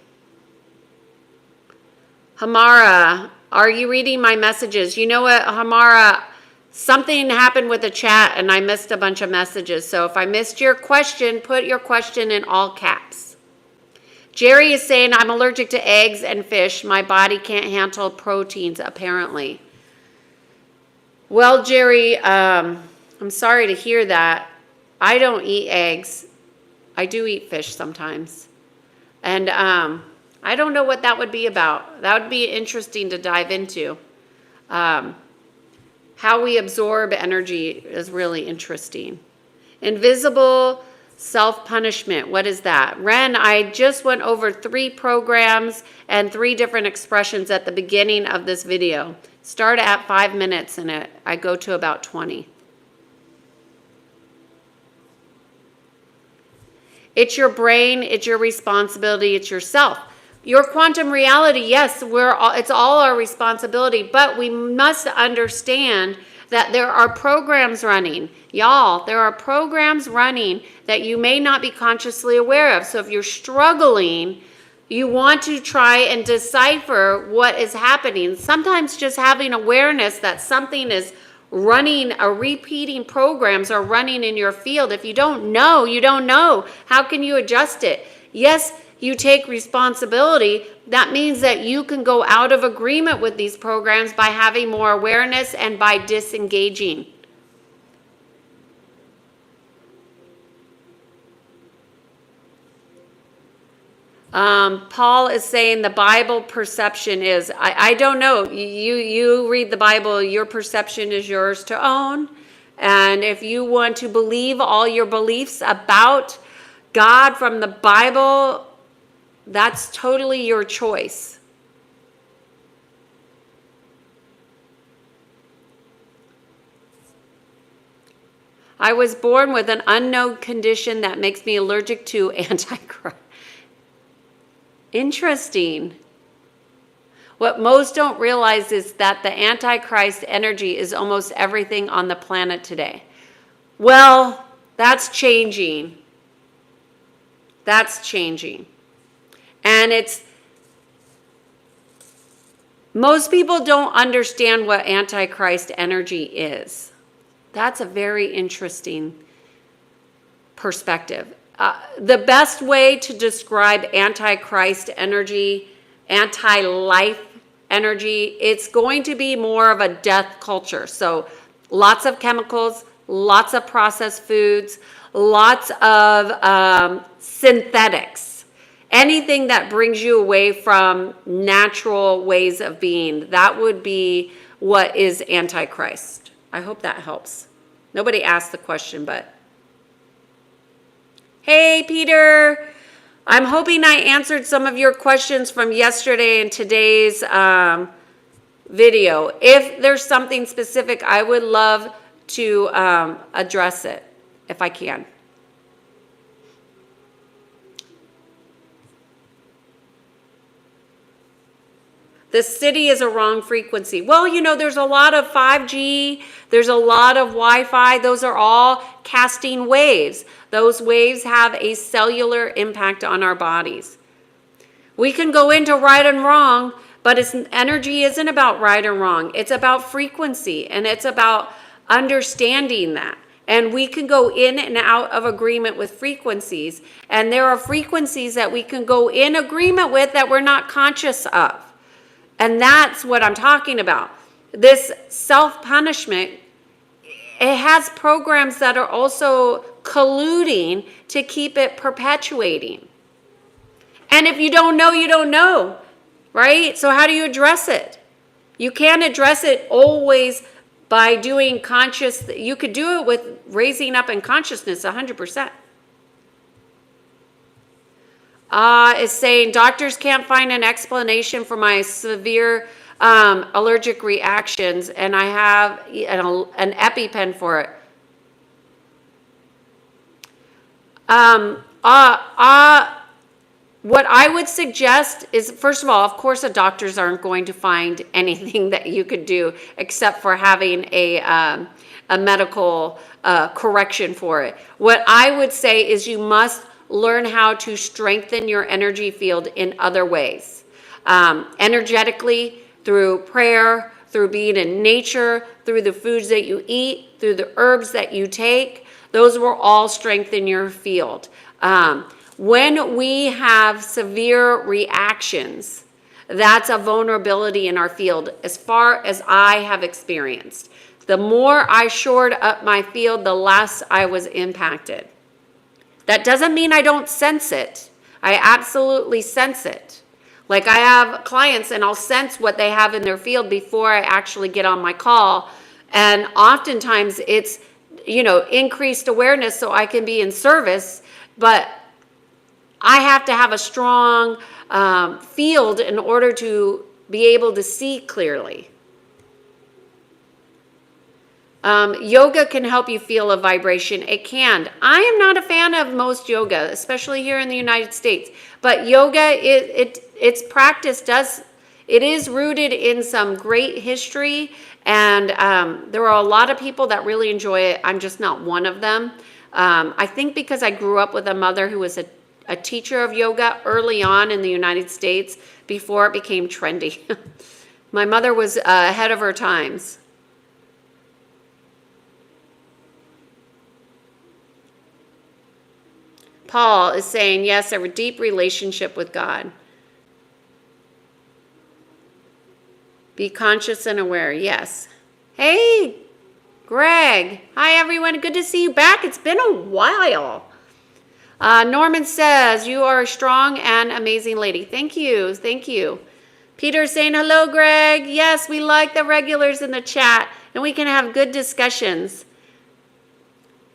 Hamara, are you reading my messages? You know what, Hamara? Something happened with the chat and I missed a bunch of messages. So if I missed your question, put your question in all caps. Jerry is saying, I'm allergic to eggs and fish. My body can't handle proteins, apparently. Well, Jerry, I'm sorry to hear that. I don't eat eggs. I do eat fish sometimes. And I don't know what that would be about. That would be interesting to dive into. How we absorb energy is really interesting. Invisible self-punishment. What is that? Ren, I just went over 3 programs and 3 different expressions at the beginning of this video. Start at 5 minutes and I go to about 20. It's your brain, it's your responsibility, it's yourself. Your quantum reality, yes, it's all our responsibility, but we must understand that there are programs running. Y'all, there are programs running that you may not be consciously aware of. So if you're struggling, you want to try and decipher what is happening. Sometimes just having awareness that something is running, repeating programs are running in your field. If you don't know, you don't know. How can you adjust it? Yes, you take responsibility. That means that you can go out of agreement with these programs by having more awareness and by disengaging. Paul is saying the Bible perception is, I don't know, you read the Bible, your perception is yours to own. And if you want to believe all your beliefs about God from the Bible, that's totally your choice. I was born with an unknown condition that makes me allergic to Antichrist. Interesting. What most don't realize is that the Antichrist energy is almost everything on the planet today. Well, that's changing. That's changing. And most people don't understand what Antichrist energy is. That's a very interesting perspective. The best way to describe Antichrist energy, anti-life energy, it's going to be more of a death culture. So lots of chemicals, lots of processed foods, lots of synthetics. Anything that brings you away from natural ways of being, that would be what is Antichrist. I hope that helps. Nobody asked the question, but... Hey, Peter. I'm hoping I answered some of your questions from yesterday and today's video. If there's something specific, I would love to address it if I can. The city is a wrong frequency. Well, you know, there's a lot of 5G, there's a lot of Wi-Fi. Those are all casting waves. Those waves have a cellular impact on our bodies. We can go into right and wrong, but energy isn't about right and wrong. It's about frequency, and it's about understanding that. And we can go in and out of agreement with frequencies. And there are frequencies that we can go in agreement with that we're not conscious of. And that's what I'm talking about. This self-punishment, it has programs that are also colluding to keep it perpetuating. And if you don't know, you don't know, right? So how do you address it? You can't address it always by doing conscious. You could do it with raising up in consciousness 100%. Is saying doctors can't find an explanation for my severe allergic reactions, and I have an EpiPen for it. What I would suggest is, first of all, of course, the doctors aren't going to find anything that you could do except for having a medical correction for it. What I would say is you must learn how to strengthen your energy field in other ways. Energetically, through prayer, through being in nature, through the foods that you eat, through the herbs that you take. Those will all strengthen your field. When we have severe reactions, that's a vulnerability in our field, as far as I have experienced. The more I shored up my field, the less I was impacted. That doesn't mean I don't sense it. I absolutely sense it. Like I have clients and I'll sense what they have in their field before I actually get on my call. And oftentimes it's, increased awareness so I can be in service, but I have to have a strong field in order to be able to see clearly. Yoga can help you feel a vibration. It can. I am not a fan of most yoga, especially here in the United States. But yoga, its practice it is rooted in some great history, and there are a lot of people that really enjoy it. I'm just not one of them. I think because I grew up with a mother who was a teacher of yoga early on in the United States before it became trendy. My mother was ahead of her times. Paul is saying, yes, a deep relationship with God. Be conscious and aware, yes. Hey, Greg. Hi, everyone. Good to see you back. It's been a while. Norman says, you are a strong and amazing lady. Thank you. Thank you. Peter saying, hello, Greg. Yes, we like the regulars in the chat, and we can have good discussions.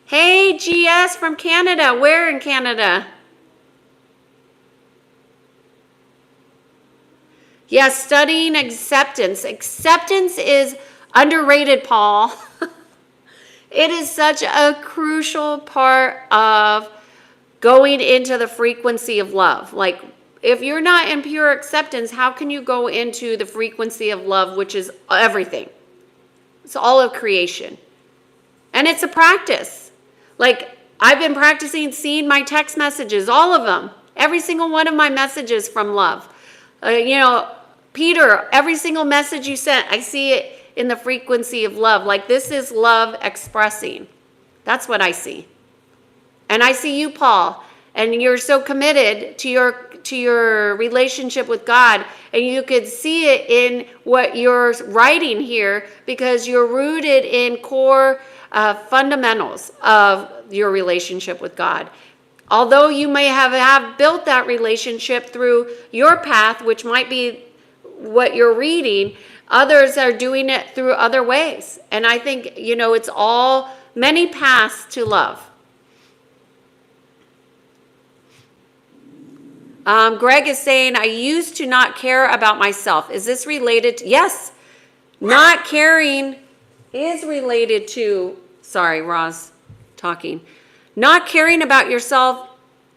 Hey, GS from Canada. Where in Canada? Yes, studying acceptance. Acceptance is underrated, Paul. It is such a crucial part of going into the frequency of love. Like, if you're not in pure acceptance, how can you go into the frequency of love, which is everything? It's all of creation. And it's a practice. Like, I've been practicing seeing my text messages, all of them. Every single one of my messages from love. Peter, every single message you sent, I see it in the frequency of love. Like, this is love expressing. That's what I see. And I see you, Paul, and you're so committed to your relationship with God, and you could see it in what you're writing here because you're rooted in core fundamentals of your relationship with God. Although you may have built that relationship through your path, which might be what you're reading, others are doing it through other ways. And I think, it's all many paths to love. Greg is saying, I used to not care about myself. Is this related to, yes, not caring is related to, sorry, Roz talking. Not caring about yourself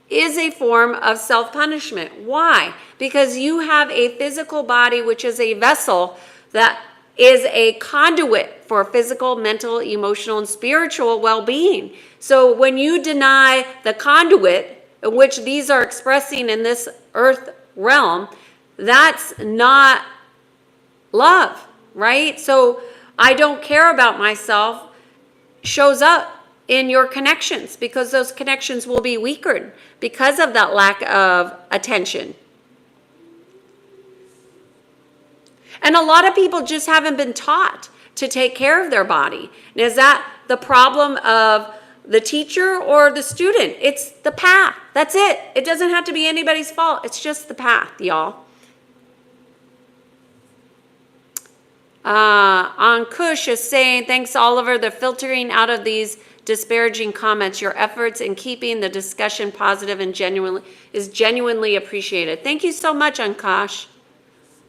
is a form of self-punishment. Why? Because you have a physical body, which is a vessel that is a conduit for physical, mental, emotional, and spiritual well-being. So when you deny the conduit, which these are expressing in this earth realm, that's not love, right? So I don't care about myself shows up in your connections because those connections will be weakened because of that lack of attention. And a lot of people just haven't been taught to take care of their body. And is that the problem of the teacher or the student. It's the path. That's it. It doesn't have to be anybody's fault. It's just the path, y'all. Ankush is saying, thanks, Oliver. The filtering out of these disparaging comments. Your efforts in keeping the discussion positive and genuinely appreciated. Thank you so much, Ankush,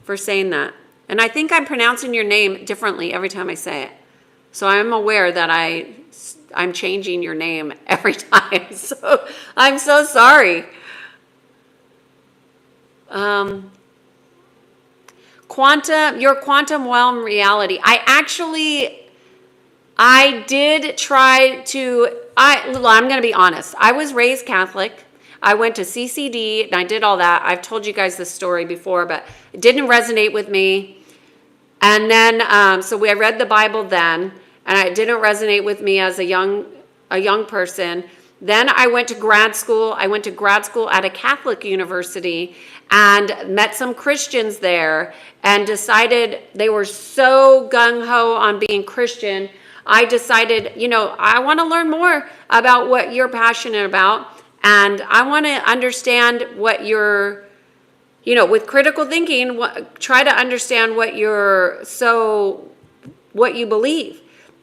for saying that. And I think I'm pronouncing your name differently every time I say it. So I'm aware that I'm changing your name every time. So I'm so sorry. Your quantum realm reality. I did try to, I'm going to be honest. I was raised Catholic. I went to CCD and I did all that. I've told you guys this story before, but it didn't resonate with me. And then, I read the Bible then, and it didn't resonate with me as a young person. Then I went to grad school. I went to grad school at a Catholic university and met some Christians there and decided they were so gung-ho on being Christian. I decided, I want to learn more about what you're passionate about, and I want to understand what you're, with critical thinking, try to understand what you believe.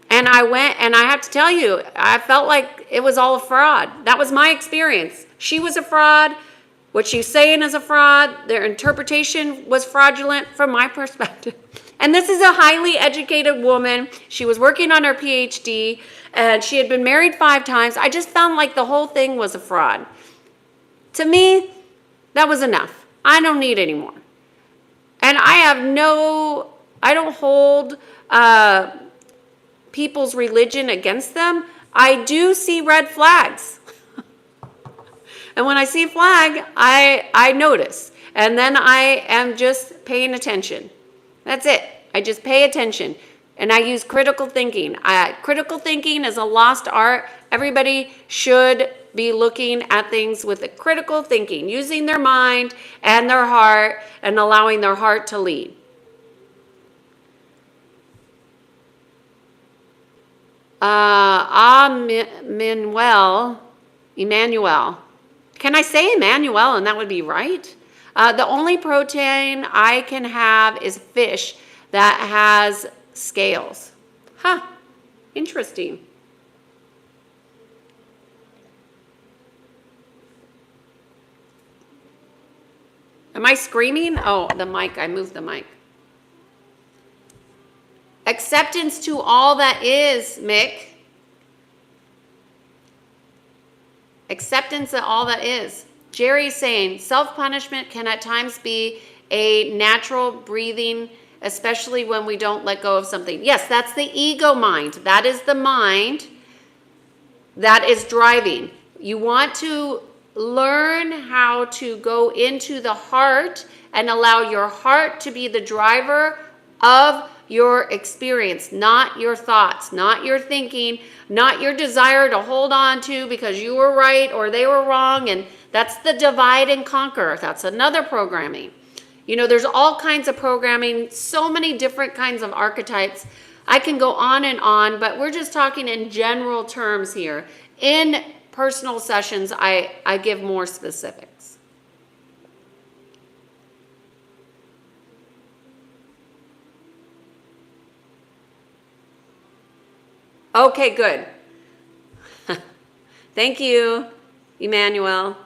And I went, and I have to tell you, I felt like it was all a fraud. That was my experience. She was a fraud. What she's saying is a fraud. Their interpretation was fraudulent from my perspective. And this is a highly educated woman. She was working on her PhD, and she had been married 5 times. I just found like the whole thing was a fraud. To me, that was enough. I don't need any more. And I don't hold people's religion against them. I do see red flags. And when I see a flag, I notice. And then I am just paying attention. That's it. I just pay attention. And I use critical thinking. Critical thinking is a lost art. Everybody should be looking at things with a critical thinking, using their mind and their heart and allowing their heart to lead. Emmanuel. Can I say Emmanuel and that would be right? The only protein I can have is fish that has scales. Huh, interesting. Am I screaming? Oh, the mic, I moved the mic. Acceptance to all that is, Mick. Acceptance of all that is. Jerry's saying, self-punishment can at times be a natural breathing, especially when we don't let go of something. Yes, that's the ego mind. That is the mind that is driving. You want to learn how to go into the heart and allow your heart to be the driver of your experience, not your thoughts, not your thinking, not your desire to hold on to because you were right or they were wrong. And that's the divide and conquer. That's another programming. There's all kinds of programming, so many different kinds of archetypes. I can go on, but we're just talking in general terms here. In personal sessions, I give more specifics. Okay, good. Thank you, Emmanuel.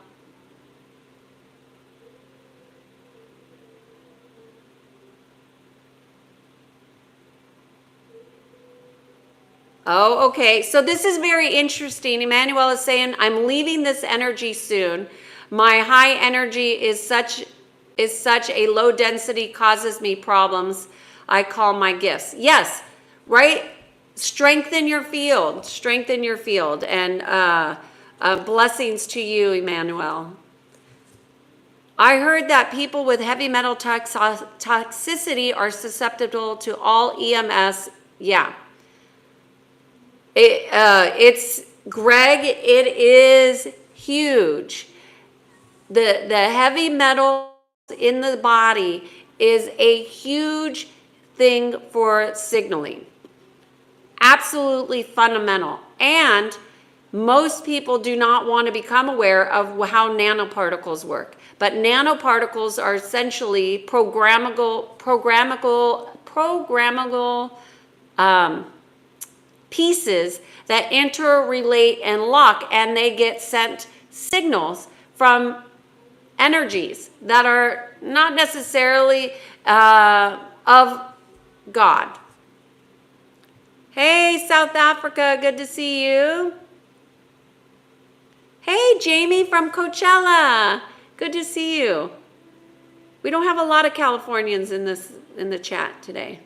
Oh, okay. So this is very interesting. Emmanuel is saying, I'm leaving this energy soon. My high energy is such a low density causes me problems. I call my gifts. Yes, right? Strengthen your field. Strengthen your field. And blessings to you, Emmanuel. I heard that people with heavy metal toxicity are susceptible to all EMS. Yeah. It's Greg, it is huge. The heavy metal in the body is a huge thing for signaling. Absolutely fundamental. And Most people do not want to become aware of how nanoparticles work. But nanoparticles are essentially programmable pieces that interrelate and lock, and they get sent signals from energies that are not necessarily of God. Hey, South Africa, good to see you. Hey, Jamie from Coachella, good to see you. We don't have a lot of Californians in the chat today.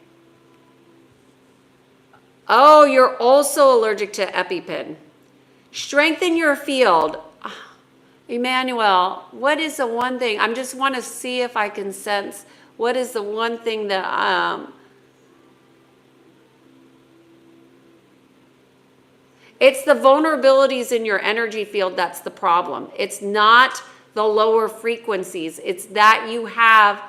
Oh, you're also allergic to EpiPen. Strengthen your field. Emmanuel, what is the one thing? I just want to see if I can sense what is the one thing that it's the vulnerabilities in your energy field that's the problem. It's not the lower frequencies. It's that you have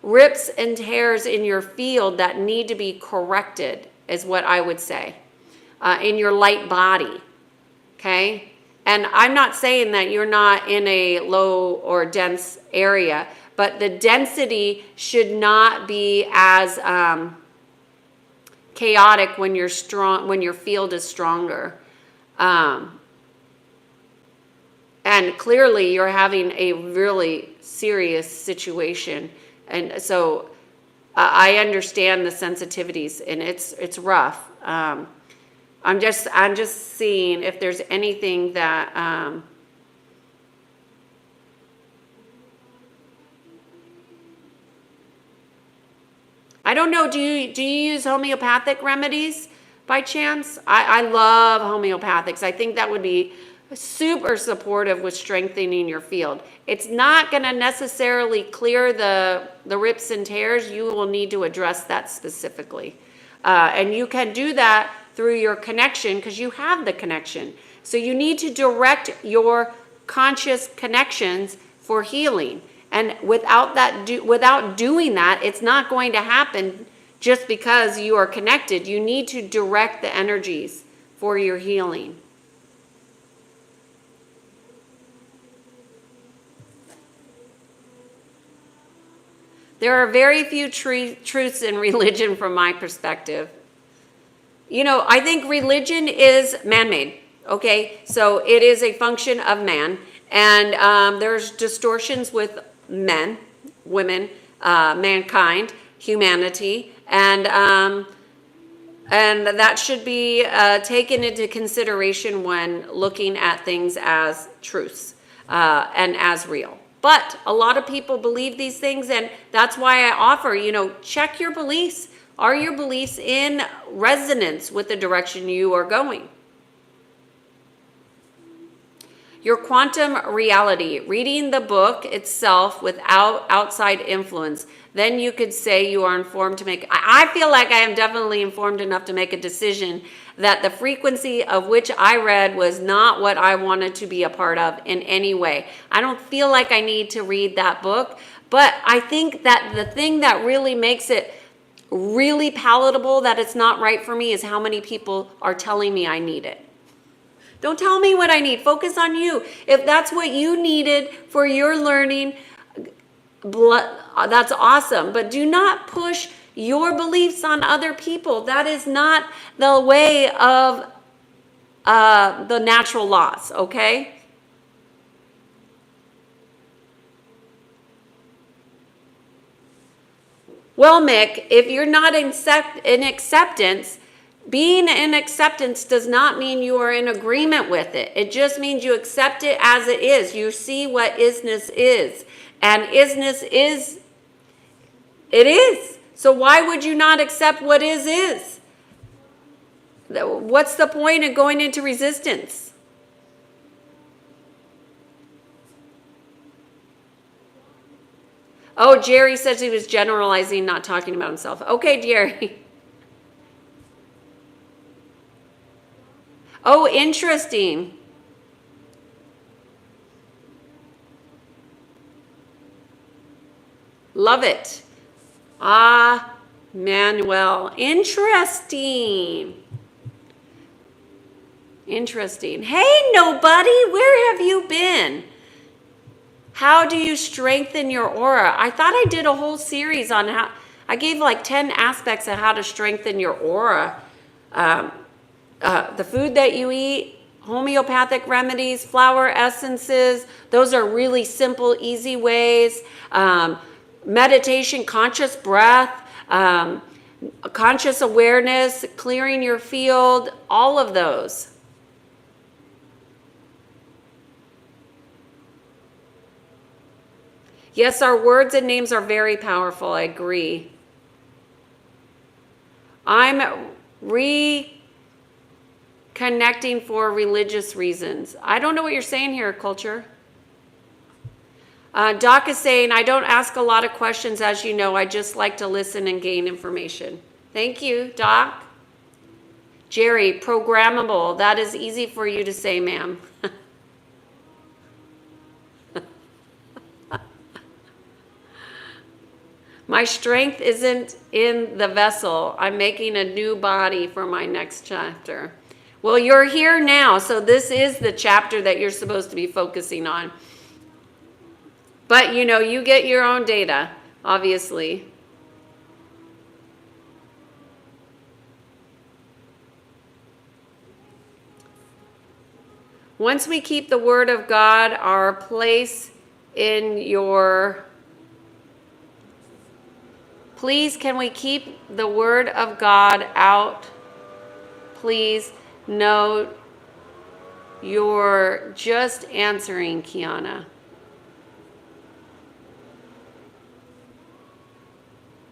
rips and tears in your field that need to be corrected, is what I would say, in your light body, okay? And I'm not saying that you're not in a low or dense area, but the density should not be as chaotic when you're strong, when your field is stronger. And clearly you're having a really serious situation. And so I understand the sensitivities, and it's rough. I'm just seeing if there's anything that I don't know. Do you use homeopathic remedies by chance? I love homeopathics. I think that would be super supportive with strengthening your field. It's not going to necessarily clear the rips and tears. You will need to address that specifically. And you can do that through your connection, because you have the connection. So you need to direct your conscious connections for healing. And without doing that, it's not going to happen just because you are connected. You need to direct the energies for your healing. There are very few truths in religion from my perspective. You know, I think religion is man-made, okay? So it is a function of man, and there's distortions with men, women, mankind, humanity, and that should be taken into consideration when looking at things as truths and as real. But a lot of people believe these things, and that's why I offer, check your beliefs. Are your beliefs in resonance with the direction you are going? Your quantum reality, reading the book itself without outside influence, then you could say you are informed to make, I feel like I am definitely informed enough to make a decision that the frequency of which I read was not what I wanted to be a part of in any way. I don't feel like I need to read that book, but I think that the thing that really makes it really palatable that it's not right for me is how many people are telling me I need it. Don't tell me what I need. Focus on you. If that's what you needed for your learning, that's awesome. But do not push your beliefs on other people. That is not the way of the natural laws, okay? Well, Mick, if you're not in acceptance, being in acceptance does not mean you are in agreement with it. It just means you accept it as it is. You see what isness is. And isness is, it is. So why would you not accept what is? What's the point of going into resistance? Oh, Jerry says he was generalizing, not talking about himself. Okay, Jerry. Oh, interesting. Love it. Ah, Manuel. Interesting. Interesting. Hey, nobody, where have you been? How do you strengthen your aura? I thought I did a whole series on how, I gave like 10 aspects of how to strengthen your aura. The food that you eat, homeopathic remedies, flower essences, those are really simple, easy ways. Meditation, conscious breath, conscious awareness, clearing your field, all of those. Yes, our words and names are very powerful. I agree. I'm reconnecting for religious reasons. I don't know what you're saying here, culture. Doc is saying, I don't ask a lot of questions, as you know. I just like to listen and gain information. Thank you, Doc. Jerry, programmable. That is easy for you to say, ma'am. My strength isn't in the vessel. I'm making a new body for my next chapter. Well, you're here now, so this is the chapter that you're supposed to be focusing on. But, you know, you get your own data, obviously. Once we keep the Word of God, our place in your... Please, can we keep the Word of God out? Please, no, you're just answering, Kiana.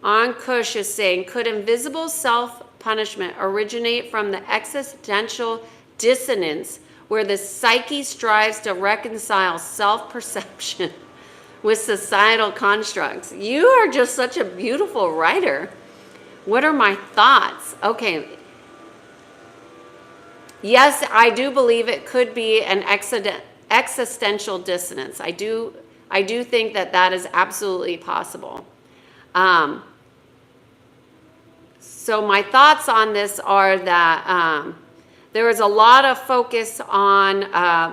Ankush is saying, could invisible self-punishment originate from the existential dissonance where the psyche strives to reconcile self-perception with societal constructs? You are just such a beautiful writer. What are my thoughts? Okay. Yes, I do believe it could be an existential dissonance. I do think that that is absolutely possible. So my thoughts on this are that there is a lot of focus on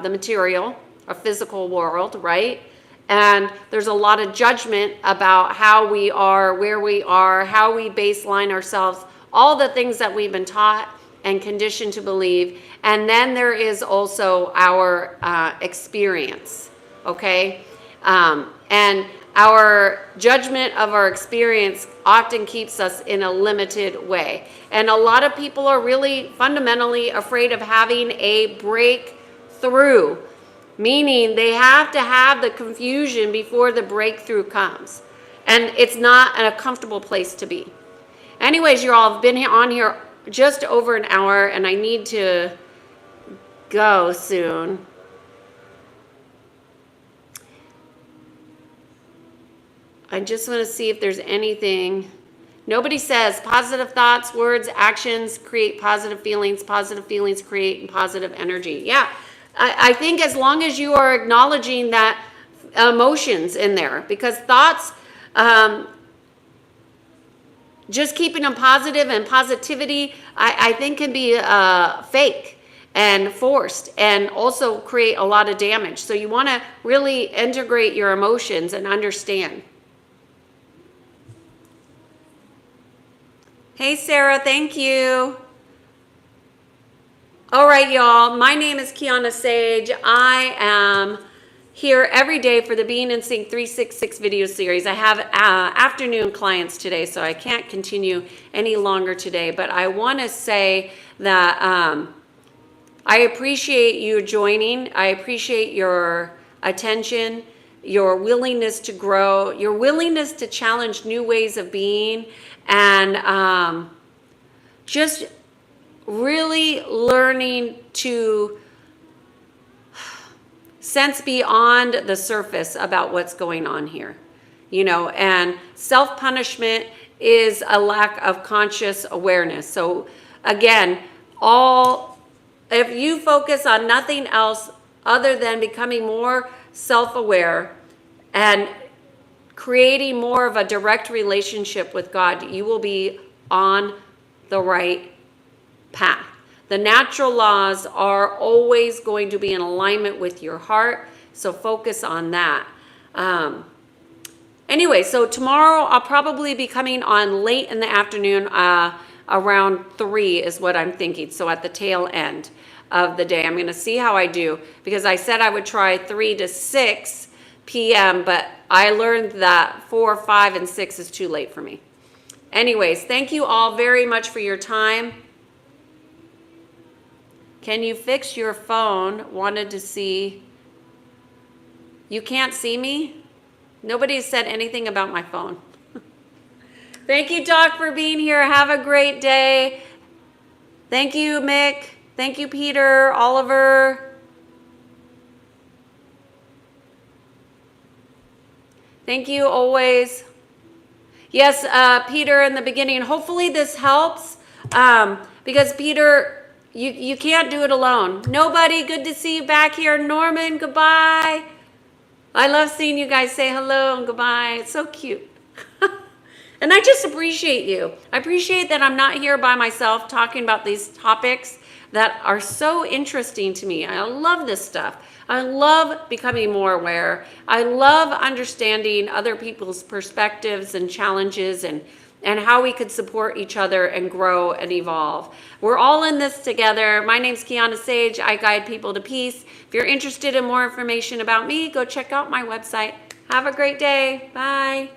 the material or physical world, right? And there's a lot of judgment about how we are, where we are, how we baseline ourselves, all the things that we've been taught and conditioned to believe. And then there is also our experience, okay? And our judgment of our experience often keeps us in a limited way. And a lot of people are really fundamentally afraid of having a breakthrough, meaning they have to have the confusion before the breakthrough comes. And it's not a comfortable place to be. Anyways, you all have been on here just over an hour, and I need to go soon. I just want to see if there's anything. Nobody says positive thoughts, words, actions create positive feelings create positive energy. Yeah, I think as long as you are acknowledging that emotions in there, because thoughts, just keeping them positive and positivity, I think can be fake and forced and also create a lot of damage. So you want to really integrate your emotions and understand. Hey, Sarah, thank you. All right, y'all. My name is Kiana Sage. I am here every day for the Being in Sync 366 video series. I have afternoon clients today, so I can't continue any longer today. But I want to say that I appreciate you joining. I appreciate your attention, your willingness to grow, your willingness to challenge new ways of being, and just really learning to sense beyond the surface about what's going on here, you know. And self-punishment is a lack of conscious awareness. So again, if you focus on nothing else other than becoming more self-aware and creating more of a direct relationship with God, you will be on the right path. The natural laws are always going to be in alignment with your heart, so focus on that. Anyway, so tomorrow I'll probably be coming on late in the afternoon, around 3 is what I'm thinking. So at the tail end of the day, I'm going to see how I do, because I said I would try 3 to 6 p.m., but I learned that 4, 5, and 6 is too late for me. Anyways, thank you all very much for your time. Can you fix your phone? Wanted to see. You can't see me? Nobody said anything about my phone. Thank you, Doc, for being here. Have a great day. Thank you, Mick. Thank you, Peter, Oliver. Thank you always. Yes, Peter, in the beginning, hopefully this helps, because Peter, you can't do it alone. Nobody, good to see you back here. Norman, goodbye. I love seeing you guys say hello and goodbye. It's so cute. And I just appreciate you. I appreciate that I'm not here by myself talking about these topics that are so interesting to me. I love this stuff. I love becoming more aware. I love understanding other people's perspectives and challenges, and how we could support each other and grow and evolve. We're all in this together. My name's Kiana Sage. I guide people to peace. If you're interested in more information about me, go check out my website. Have a great day. Bye.